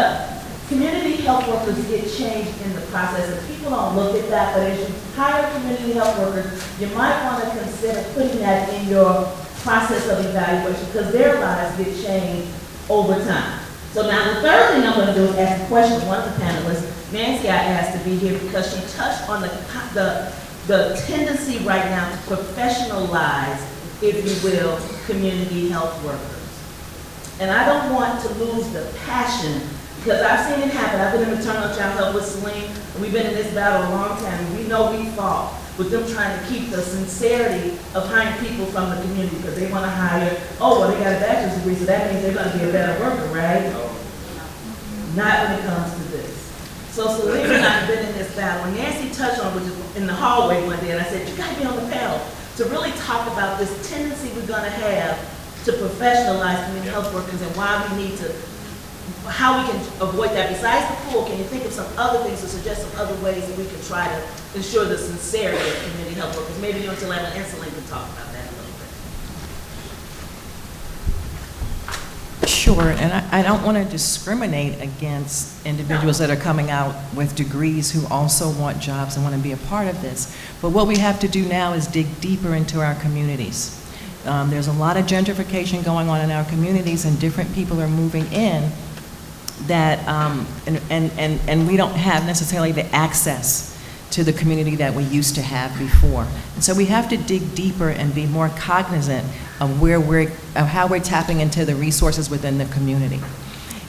community health workers get changed in the process, and people don't look at that, but as you hire community health workers, you might want to consider putting that in your process of evaluation because their lives get changed over time. So now the third thing I'm going to do is ask a question of one of the panelists. Nancy got asked to be here because she touched on the tendency right now to professionalize, if you will, community health workers. And I don't want to lose the passion because I've seen it happen. I've been in maternal child health with Celine, and we've been in this battle a long time, and we know we fought with them trying to keep the sincerity of hiring people from the community because they want to hire, well, they got a bachelor's degree, so that means they're going to be a better worker, right? Not when it comes to this. So Celine and I have been in this battle, and Nancy touched on it, which is in the hallway one day, and I said, you got to be on the panel to really talk about this tendency we're going to have to professionalize community health workers and why we need to, how we can avoid that. Besides the pool, can you think of some other things or suggest some other ways that we can try to ensure the sincerity of community health workers? Maybe you and Tamela and Celine can talk about that a little bit. Sure, and I don't want to discriminate against individuals that are coming out with degrees who also want jobs and want to be a part of this. But what we have to do now is dig deeper into our communities. There's a lot of gentrification going on in our communities, and different people are moving in that, and we don't have necessarily the access to the community that we used to have before. And so we have to dig deeper and be more cognizant of how we're tapping into the resources within the community.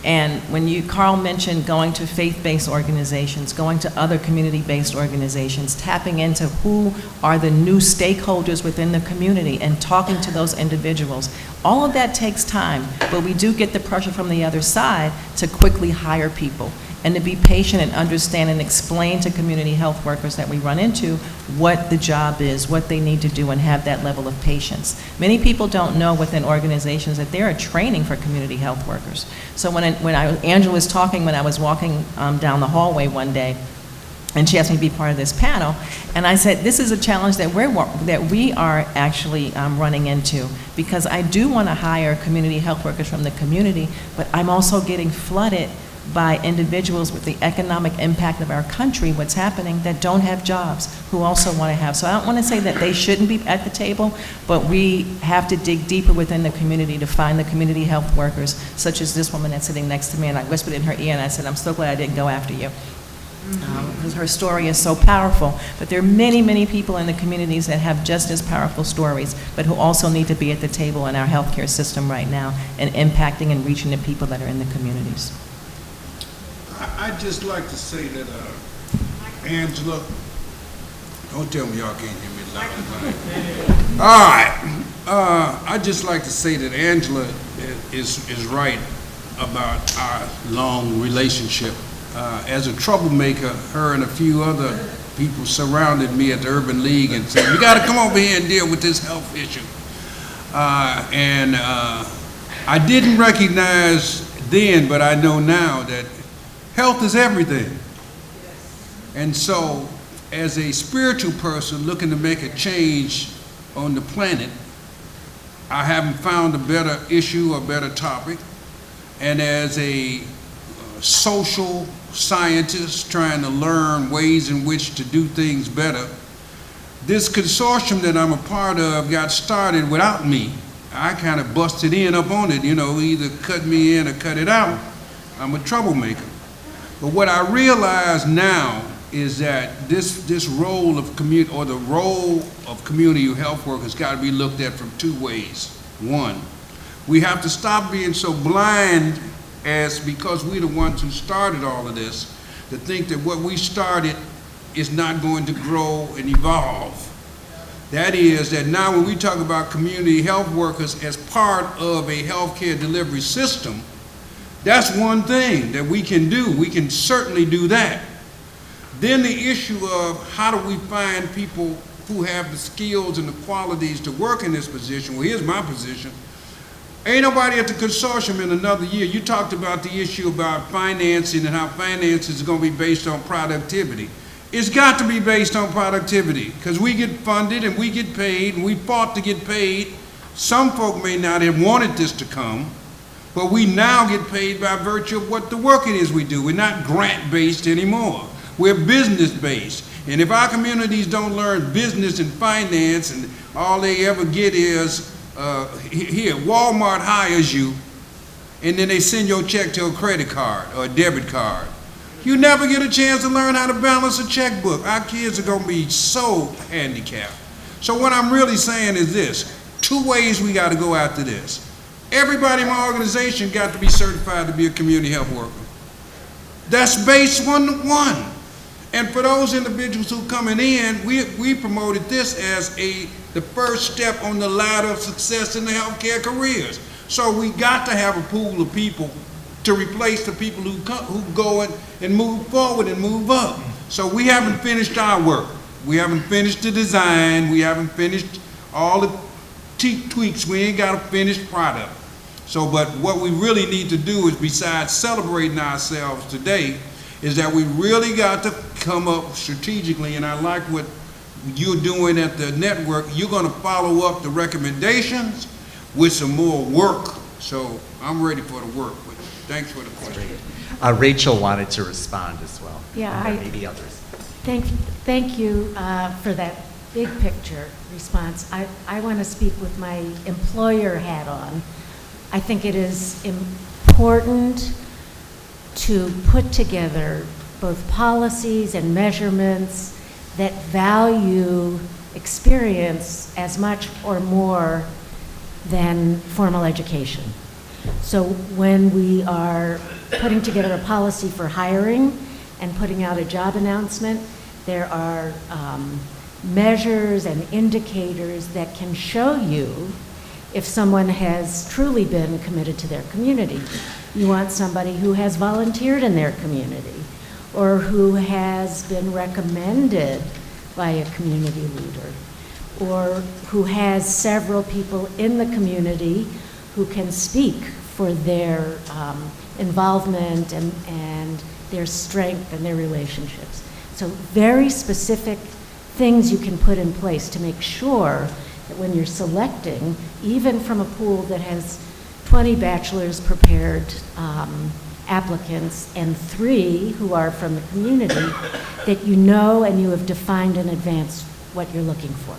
And when Carl mentioned going to faith-based organizations, going to other community-based organizations, tapping into who are the new stakeholders within the community and talking to those individuals, all of that takes time, but we do get the pressure from the other side to quickly hire people and to be patient and understand and explain to community health workers that we run into what the job is, what they need to do, and have that level of patience. Many people don't know within organizations that there are training for community health workers. So when Angela was talking, when I was walking down the hallway one day, and she asked me to be part of this panel, and I said, this is a challenge that we are actually running into, because I do want to hire community health workers from the community, but I'm also getting flooded by individuals with the economic impact of our country, what's happening, that don't have jobs, who also want to have. So I don't want to say that they shouldn't be at the table, but we have to dig deeper within the community to find the community health workers, such as this woman that's sitting next to me, and I whispered in her ear and I said, I'm so glad I didn't go after you. Because her story is so powerful. But there are many, many people in the communities that have just as powerful stories, but who also need to be at the table in our healthcare system right now and impacting and reaching the people that are in the communities. I'd just like to say that, Angela, don't tell me y'all can't hear me loud enough. All right. I'd just like to say that Angela is right about our long relationship. As a troublemaker, her and a few other people surrounded me at the Urban League and said, you got to come over here and deal with this health issue. I didn't recognize then, but I know now that health is everything. And so, as a spiritual person looking to make a change on the planet, I haven't found a better issue or better topic. And as a social scientist trying to learn ways in which to do things better, this consortium that I'm a part of got started without me. I kind of busted in up on it, either cut me in or cut it out. I'm a troublemaker. But what I realize now is that this role of community, or the role of community health workers, got to be looked at from two ways. One, we have to stop being so blind, as because we're the ones who started all of this, to think that what we started is not going to grow and evolve. That is, that now when we talk about community health workers as part of a healthcare delivery system, that's one thing that we can do. We can certainly do that. Then the issue of how do we find people who have the skills and the qualities to work in this position. Well, here's my position. Ain't nobody at the consortium in another year. You talked about the issue about financing and how finances is going to be based on productivity. It's got to be based on productivity, because we get funded and we get paid and we fought to get paid. Some folk may not have wanted this to come, but we now get paid by virtue of what the work it is we do. We're not grant-based anymore. We're business-based. And if our communities don't learn business and finance, and all they ever get is, here, Walmart hires you, and then they send your check to a credit card or a debit card. You never get a chance to learn how to balance a checkbook. Our kids are going to be so handicapped. So what I'm really saying is this. Two ways we got to go after this. Everybody in my organization got to be certified to be a community health worker. That's base 1-to-1. And for those individuals who coming in, we promoted this as the first step on the ladder of success in the healthcare careers. So we got to have a pool of people to replace the people who go and move forward and move up. So we haven't finished our work. We haven't finished the design. We haven't finished all the tweaks. We ain't got a finished product. So, but what we really need to do is, besides celebrating ourselves today, is that we really got to come up strategically, and I like what you're doing at the network. You're going to follow up the recommendations with some more work. So I'm ready for the work. But thanks for the question. Rachel wanted to respond as well. Yeah, maybe others. Thank Thank you for that big picture response. I want to speak with my employer hat on. I think it is important to put together both policies and measurements that value experience as much or more than formal education. So when we are putting together a policy for hiring and putting out a job announcement, there are measures and indicators that can show you if someone has truly been committed to their community. You want somebody who has volunteered in their community or who has been recommended by a community leader or who has several people in the community who can speak for their involvement and their strength and their relationships. So very specific things you can put in place to make sure that when you're selecting, even from a pool that has 20 bachelor's prepared applicants and 3 who are from the community, that you know and you have defined in advance what you're looking for.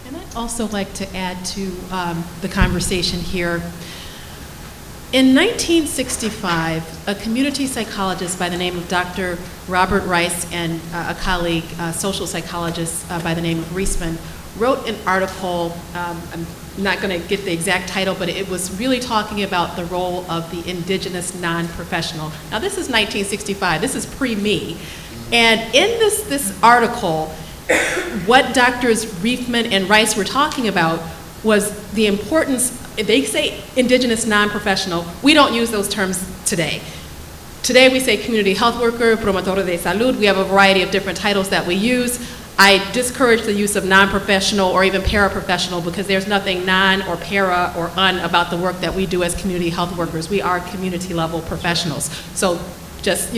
And I'd also like to add to the conversation here. In 1965, a community psychologist by the name of Dr. Robert Rice and a colleague, social psychologist by the name of Reisman, wrote an article, I'm not going to get the exact title, but it was really talking about the role of the Indigenous non-professional. Now this is 1965, this is pre-me. And in this article, what Drs. Reisman and Rice were talking about was the importance. They say Indigenous non-professional. We don't use those terms today. Today we say community health worker, promotor de salud. We have a variety of different titles that we use. I discourage the use of non-professional or even paraprofessional because there's nothing non or para or un about the work that we do as community health workers. We are community level professionals. So just,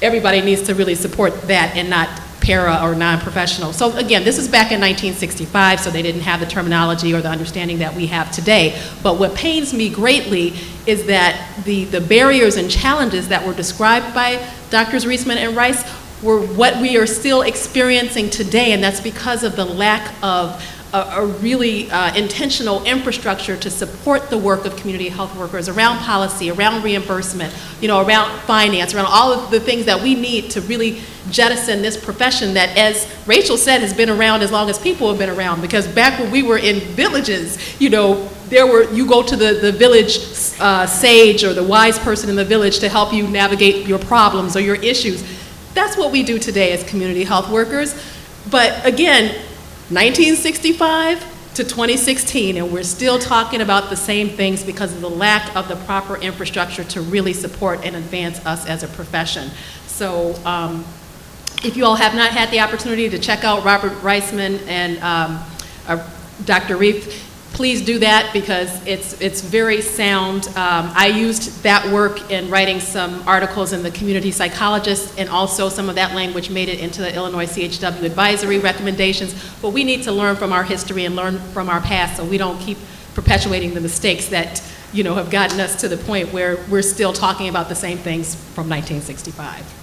everybody needs to really support that and not para or non-professional. So again, this is back in 1965, so they didn't have the terminology or the understanding that we have today. But what pains me greatly is that the barriers and challenges that were described by Drs. Reisman and Rice were what we are still experiencing today, and that's because of the lack of a really intentional infrastructure to support the work of community health workers around policy, around reimbursement, around finance, around all of the things that we need to really jettison this profession that, as Rachel said, has been around as long as people have been around. Because back when we were in villages, you go to the village sage or the wise person in the village to help you navigate your problems or your issues. That's what we do today as community health workers. But again, 1965 to 2016, and we're still talking about the same things because of the lack of the proper infrastructure to really support and advance us as a profession. So if you all have not had the opportunity to check out Robert Reisman and Dr. Reif, please do that because it's very sound. I used that work in writing some articles in the Community Psychologist, and also some of that language made it into the Illinois CHW advisory recommendations. But we need to learn from our history and learn from our past so we don't keep perpetuating the mistakes that have gotten us to the point where we're still talking about the same things from 1965.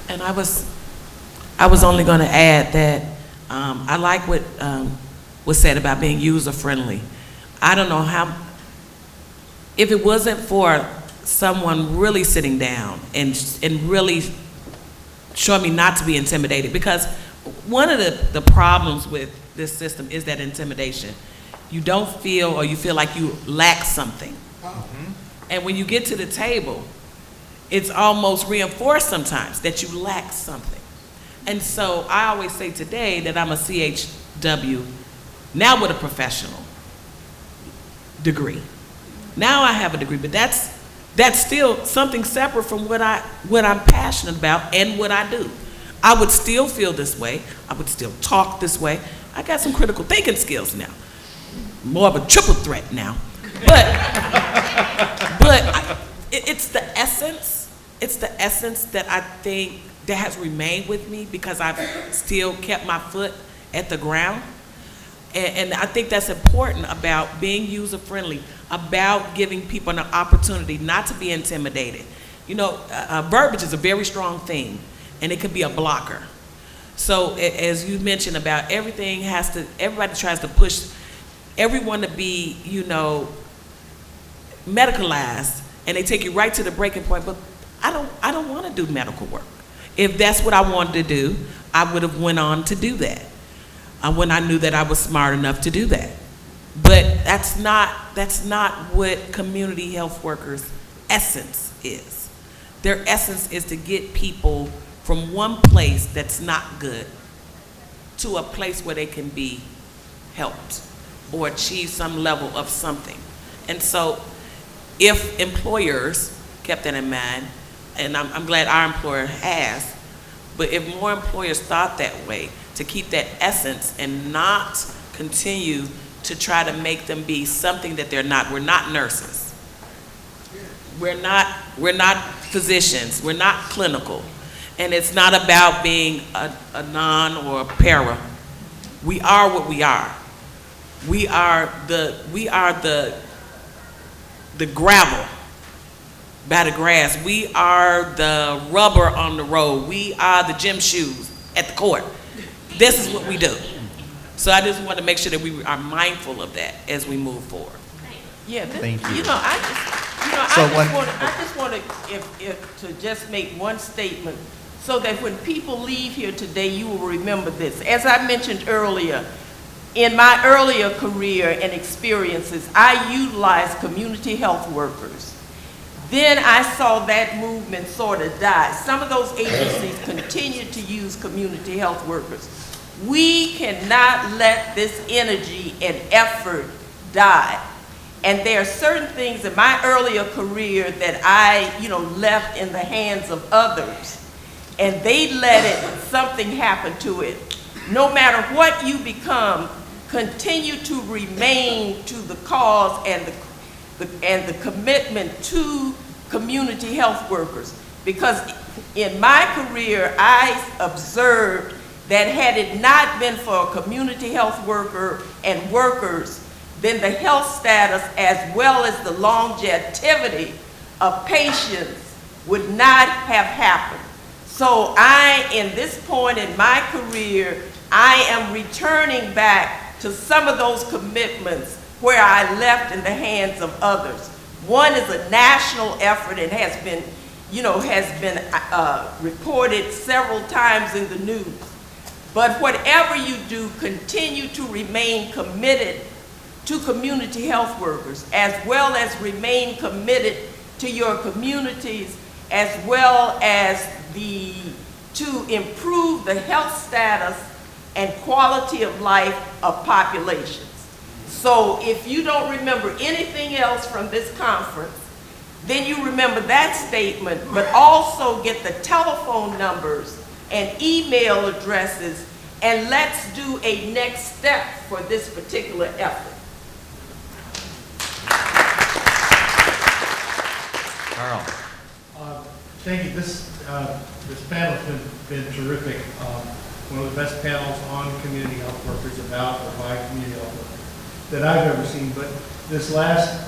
And I was only going to add that I like what was said about being user-friendly. I don't know how, if it wasn't for someone really sitting down and really showing me not to be intimidated, because one of the problems with this system is that intimidation. You don't feel, or you feel like you lack something. And when you get to the table, it's almost reinforced sometimes that you lack something. And so I always say today that I'm a CHW, now with a professional degree. Now I have a degree, but that's still something separate from what I'm passionate about and what I do. I would still feel this way. I would still talk this way. I got some critical thinking skills now. More of a triple threat now. But it's the essence. It's the essence that I think that has remained with me because I've still kept my foot at the ground. And I think that's important about being user-friendly, about giving people an opportunity not to be intimidated, You know, verbiage is a very strong thing, and it can be a blocker. So as you mentioned about everybody tries to push everyone to be, you know, medicalized, and they take you right to the breaking point, but I don't want to do medical work. If that's what I wanted to do, I would have went on to do that when I knew that I was smart enough to do that. But that's not what community health workers' essence is. Their essence is to get people from one place that's not good to a place where they can be helped or achieve some level of something. And so if employers kept that in mind, and I'm glad our employer has, but if more employers thought that way, to keep that essence and not continue to try to make them be something that they're not. We're not nurses. We're not physicians. We're not clinical. And it's not about being a non or a para. We are what we are. We are the gravel by the grass. We are the rubber on the road. We are the gym shoes at the court. This is what we do. So I just want to make sure that we are mindful of that as we move forward. Yeah, Thank you. You know, I just want to just make one statement so that when people leave here today, you will remember this. As I mentioned earlier, in my earlier career and experiences, I utilized community health workers. Then I saw that movement sort of die. Some of those agencies continue to use community health workers. We cannot let this energy and effort die. And there are certain things in my earlier career that I, left in the hands of others. And they let something happen to it. No matter what you become, continue to remain to the cause and the commitment to community health workers. Because in my career, I observed that had it not been for a community health worker and workers, then the health status as well as the longevity of patients would not have happened. So in this point in my career, I am returning back to some of those commitments where I left in the hands of others. One is a national effort and has been reported several times in the news. But whatever you do, continue to remain committed to community health workers, as well as remain committed to your communities, as well as to improve the health status and quality of life of populations. So if you don't remember anything else from this conference, then you remember that statement, but also get the telephone numbers and email addresses, and let's do a next step for this particular effort. Carl. Thank you. This panel has been terrific. One of the best panels on community health workers, about or by community health workers, that I've ever seen. But this last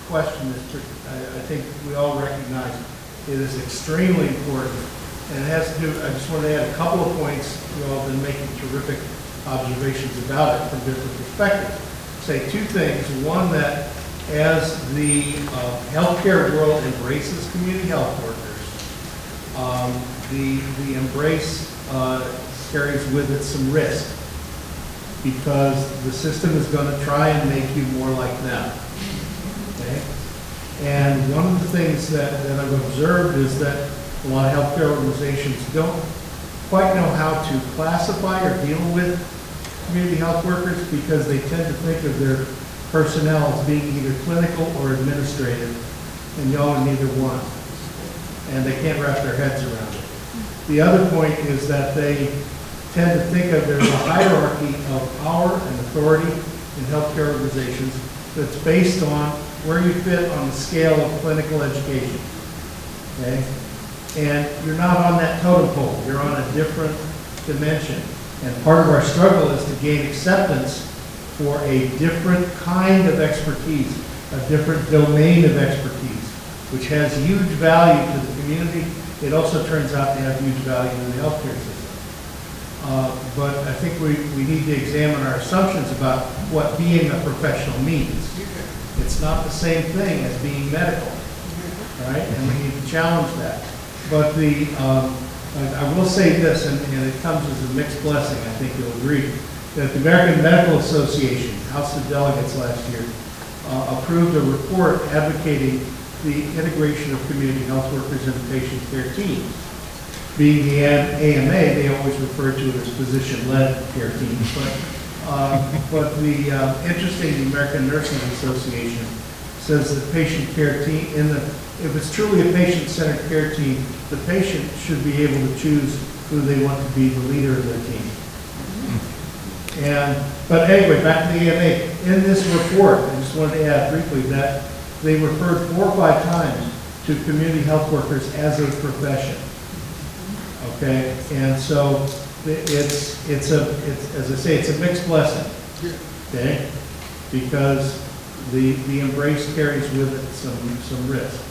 question I think we all recognize it is extremely important. And it has to do, I just want to add a couple of points. You all have been making terrific observations about it from different perspectives. Say two things. One, that as the healthcare world embraces community health workers, the embrace carries with it some risk, because the system is going to try and make you more like them. Okay? And one of the things that I've observed is that a lot of healthcare organizations don't quite know how to classify or deal with community health workers, because they tend to think of their personnel as being either clinical or administrative, and y'all are neither one. And they can't wrap their heads around it. The other point is that they tend to think of there's a hierarchy of power and authority in healthcare organizations that's based on where you fit on the scale of clinical education. Okay? And you're not on that totem pole. You're on a different dimension. And part of our struggle is to gain acceptance for a different kind of expertise, a different domain of expertise. which has huge value to the community. It also turns out to have huge value in the healthcare system. But I think we need to examine our assumptions about what being a professional means. It's not the same thing as being medical, right? And we need to challenge that. But I will say this, and it comes as a mixed blessing, I think you'll agree, that the American Medical Association, House of Delegates last year, approved a report advocating the integration of community health workers into patient care teams. Being the AMA, they always refer to it as physician-led care teams. But the interesting, the American Nursing Association says that patient care team, if it's truly a patient-centered care team, the patient should be able to choose who they want to be the leader of their team. But anyway, back to the AMA. In this report, I just wanted to add briefly that they referred 4 or 5 times to community health workers as a profession. Okay, and so it's as I say, it's a mixed blessing. Okay, because the embrace carries with it some risk,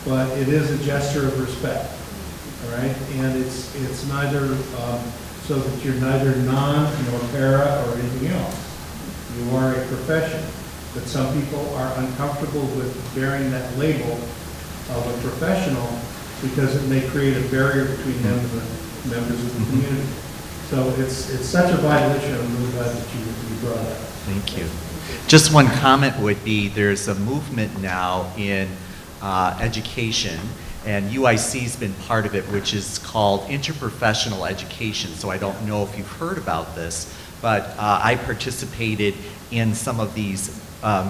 but it is a gesture of respect. All right, and it's neither so that you're neither non nor para or anything else. You are a profession, but some people are uncomfortable with bearing that label of a professional because it may create a barrier between them and the members of the community. So it's such a vital issue. I'm really glad that you brought it up. Thank you. Just one comment would be there's a movement now in education, and UIC's been part of it, which is called interprofessional education. So I don't know if you've heard about this, but I participated in some of these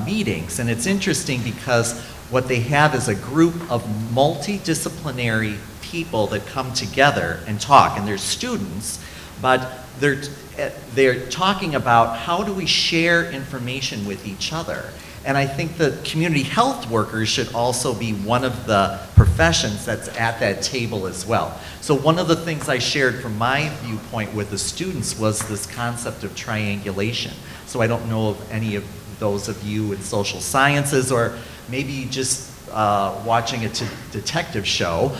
meetings, and it's interesting because what they have is a group of multidisciplinary people that come together and talk, and they're students, but they're talking about how do we share information with each other. And I think the community health workers should also be one of the professions that's at that table as well. So one of the things I shared from my viewpoint with the students was this concept of triangulation. So I don't know of any of those of you in social sciences, or maybe just watching a detective show.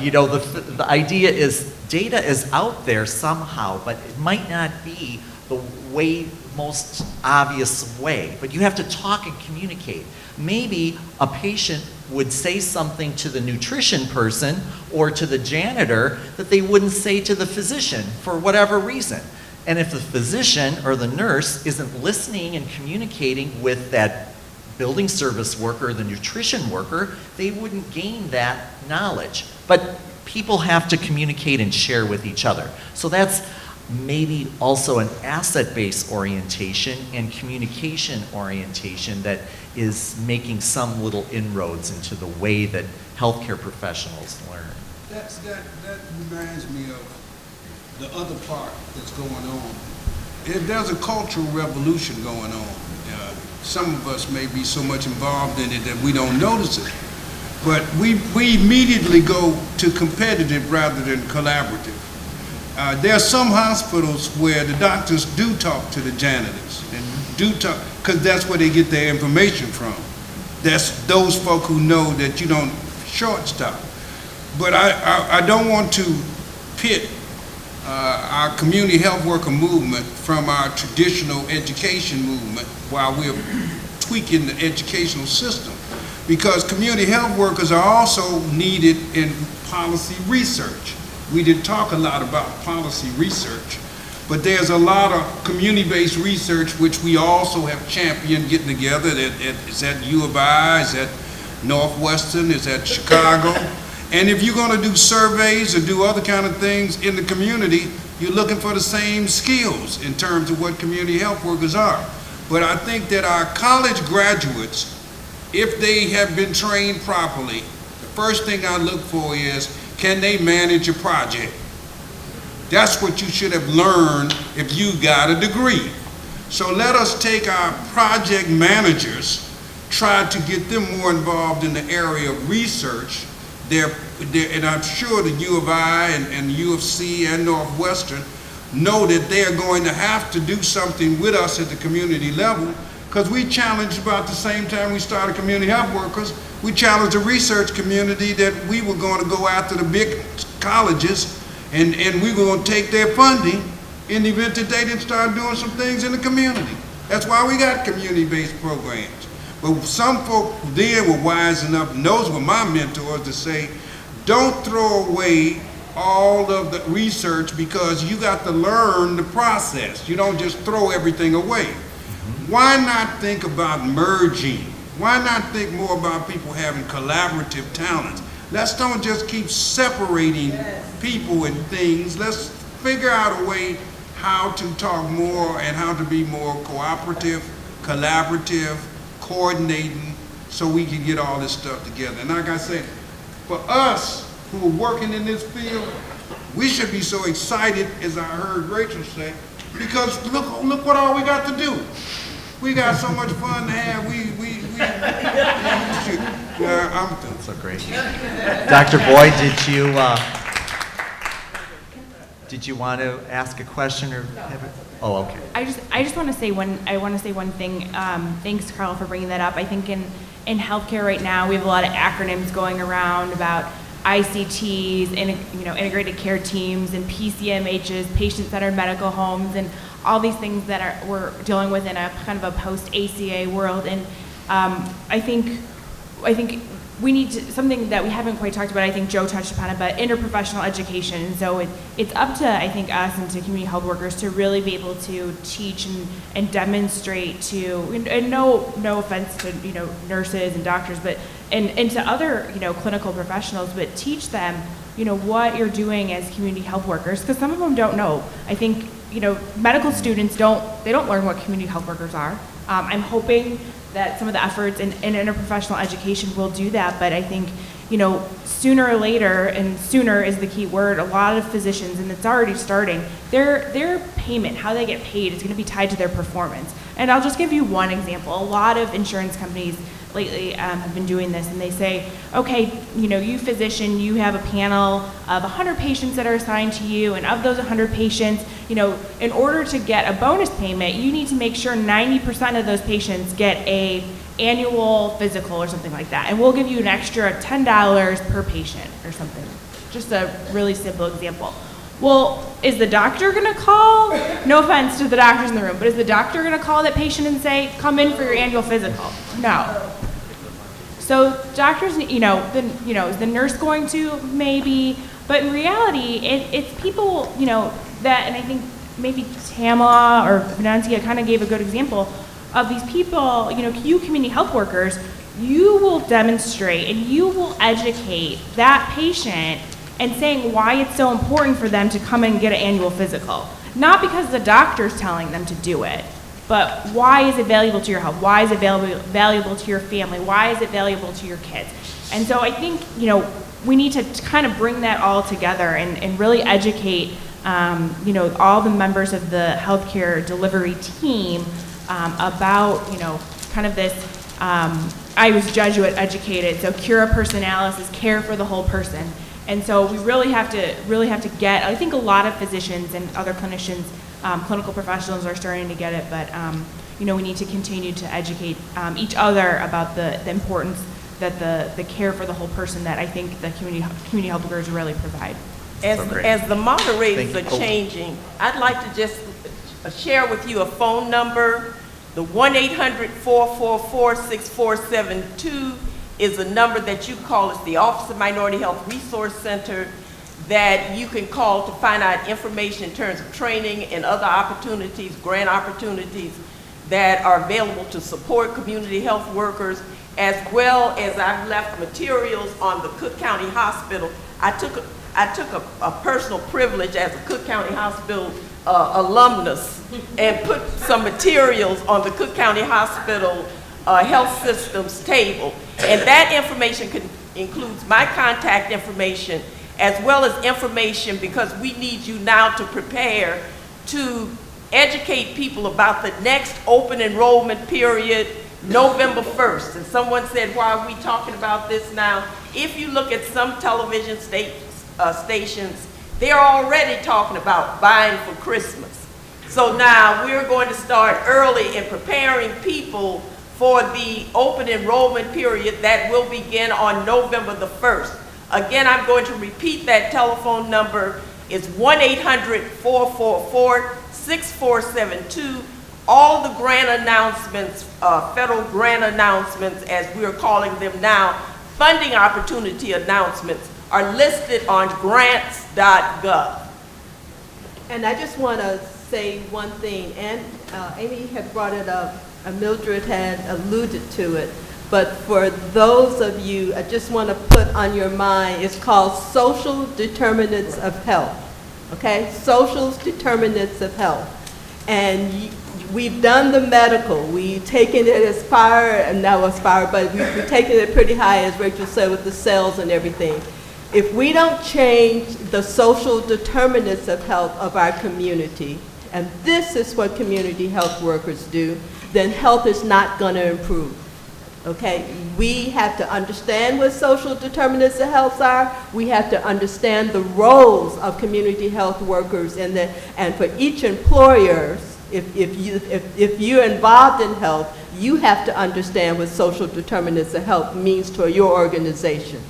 You know, the idea is data is out there somehow, but it might not be the most obvious way, but you have to talk and communicate. Maybe a patient would say something to the nutrition person or to the janitor that they wouldn't say to the physician for whatever reason. And if the physician or the nurse isn't listening and communicating with that building service worker, the nutrition worker, they wouldn't gain that knowledge. But people have to communicate and share with each other. So that's maybe also an asset-based orientation and communication orientation that is making some little inroads into the way that healthcare professionals learn. That reminds me of the other part that's going on. There's a cultural revolution going on. Some of us may be so much involved in it that we don't notice it. But we immediately go to competitive rather than collaborative. There are some hospitals where the doctors do talk to the janitors and do talk, because that's where they get their information from. That's those folk who know that you don't short stop. But I don't want to pit our community health worker movement from our traditional education movement while we're tweaking the educational system. Because community health workers are also needed in policy research. We didn't talk a lot about policy research, but there's a lot of community-based research which we also have championed getting together. It's at U of I, it's at Northwestern, it's at Chicago. And if you're going to do surveys or do other kind of things in the community, you're looking for the same skills in terms of what community health workers are. But I think that our college graduates, if they have been trained properly, the first thing I look for is, can they manage a project? That's what you should have learned if you got a degree. So let us take our project managers, try to get them more involved in the area of research. And I'm sure the U of I and U of C and Northwestern know that they're going to have to do something with us at the community level, because we challenged about the same time we started community health workers, We challenged the research community that we were going to go after the big colleges and we were going to take their funding in the event that they didn't start doing some things in the community. That's why we got community-based programs. But some folk then were wise enough, and those were my mentors, to say, don't throw away all of the research because you got to learn the process. You don't just throw everything away. Why not think about merging? Why not think more about people having collaborative talents? Let's don't just keep separating people and things. Let's figure out a way how to talk more and how to be more cooperative, collaborative, coordinating, so we can get all this stuff together. And like I said, for us who are working in this field, we should be so excited, as I heard Rachel say, because look what all we got to do. We got so much fun to have. That's so great. Dr. Boyd, did you want to ask a question or have it? Oh, okay. I just want to say one thing. Thanks, Carl, for bringing that up. I think in healthcare right now, we have a lot of acronyms going around about ICTs, integrated care teams, and PCMHs, patient-centered medical homes, and all these things that we're dealing with in a kind of a post-ACA world. And I think we need to, something that we haven't quite talked about, I think Joe touched upon it, but interprofessional education. And so it's up to, I think, us and to community health workers to really be able to teach and demonstrate to, and no offense to, nurses and doctors, but, and to other, clinical professionals, but teach them, what you're doing as community health workers, because some of them don't know. I think, medical students don't learn what community health workers are. I'm hoping that some of the efforts in interprofessional education will do that, but I think, sooner or later, and sooner is the key word, a lot of physicians, and it's already starting, their payment, how they get paid, is gonna be tied to their performance. And I'll just give you one example. A lot of insurance companies lately have been doing this, and they say, okay, you physician, you have a panel of 100 patients that are assigned to you, and of those 100 patients, in order to get a bonus payment, you need to make sure 90% of those patients get a annual physical or something like that, and we'll give you an extra $10 per patient or something. Just a really simple example. Well, is the doctor gonna call? No offense to the doctors in the room, but is the doctor gonna call that patient and say, come in for your annual physical? No. So doctors, is the nurse going to? Maybe, but in reality, it's people, that, and I think maybe Tamela or Venancia kind of gave a good example of these people, you community health workers, you will demonstrate and you will educate that patient and saying why it's so important for them to come and get an annual physical. Not because the doctor's telling them to do it, but why is it valuable to your health? Why is it valuable to your family? Why is it valuable to your kids? And so I think, we need to kind of bring that all together and really educate, all the members of the healthcare delivery team about, kind of this, I was Jesuit educated, so cura personalis is care for the whole person. And so we really have to get, I think a lot of physicians and other clinicians, clinical professionals are starting to get it, but we need to continue to educate each other about the importance that the care for the whole person that I think the community health workers really provide. As the moderators are changing, I'd like to just share with you a phone number. The 1-800-444-6472 is a number that you call. It's the Office of Minority Health Resource Center that you can call to find out information in terms of training and other opportunities, grant opportunities that are available to support community health workers, as well as I've left materials on the Cook County Hospital. I took a personal privilege as a Cook County Hospital alumnus and put some materials on the Cook County Hospital health systems table. And that information includes my contact information as well as information, because we need you now to prepare to educate people about the next open enrollment period, November 1st. And someone said, why are we talking about this now? If you look at some television stations, they're already talking about buying for Christmas. So now we're going to start early in preparing people for the open enrollment period that will begin on November the 1st. Again, I'm going to repeat that telephone number. It's 1-800-444-6472. All the grant announcements, federal grant announcements, as we are calling them now, funding opportunity announcements, are listed on grants.gov. And I just want to say one thing, and Amy had brought it up, Mildred had alluded to it, but for those of you, I just want to put on your mind, it's called social determinants of health, okay? Social determinants of health. And we've done the medical, we've taken it as far, and not as far, but we've taken it pretty high, as Rachel said, with the cells and everything. If we don't change the social determinants of health of our community, and this is what community health workers do, then health is not going to improve. Okay? We have to understand what social determinants of health are. We have to understand the roles of community health workers, and for each employer, if you're involved in health, you have to understand what social determinants of health means to your organization.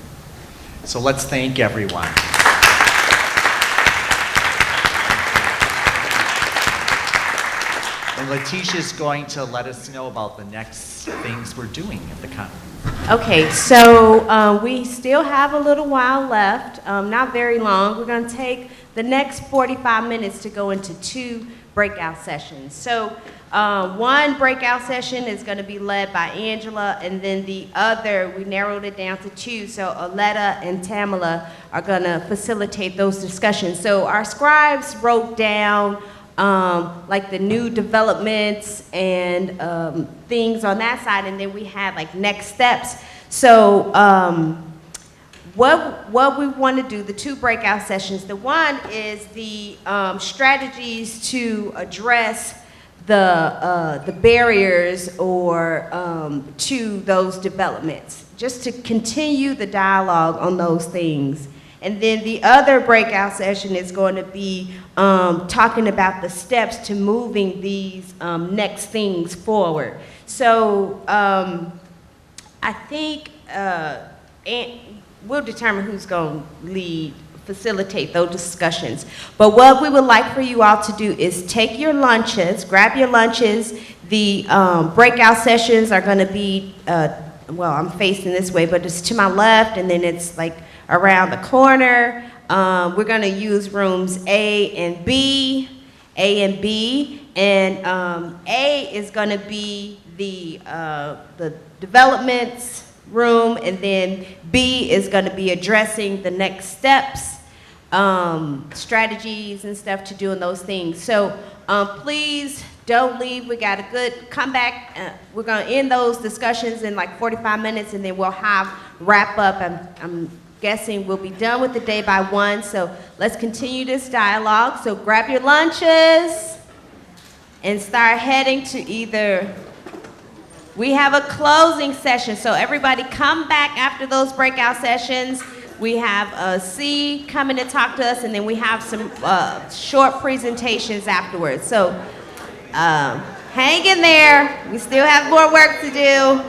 So let's thank everyone. And Letitia's going to let us know about the next things we're doing at the conference. Okay, so we still have a little while left, not very long. We're going to take the next 45 minutes to go into 2 breakout sessions. So one breakout session is going to be led by Angela, and then the other, we narrowed it down to 2. So Aletta and Tamela are going to facilitate those discussions. So our scribes wrote down like the new developments and things on that side, and then we had like next steps. So what we want to do, the 2 breakout sessions, the one is the strategies to address the barriers or to those developments, just to continue the dialogue on those things. And then the other breakout session is going to be talking about the steps to moving these next things forward. So I think we'll determine who's going to facilitate those discussions. But what we would like for you all to do is take your lunches, grab your lunches. The breakout sessions are going to be, well, I'm facing this way, but it's to my left, and then it's like around the corner. We're going to use rooms A and B, and A is going to be the developments room, and then B is going to be addressing the next steps, strategies and stuff to doing those things. So please don't leave. We got a good comeback. We're going to end those discussions in like 45 minutes, and then we'll have wrap up. I'm guessing we'll be done with the day by 1. So let's continue this dialogue. So grab your lunches and start heading to either. We have a closing session, so everybody come back after those breakout sessions. We have C coming to talk to us, and then we have some short presentations afterwards. So hang in there. We still have more work to do.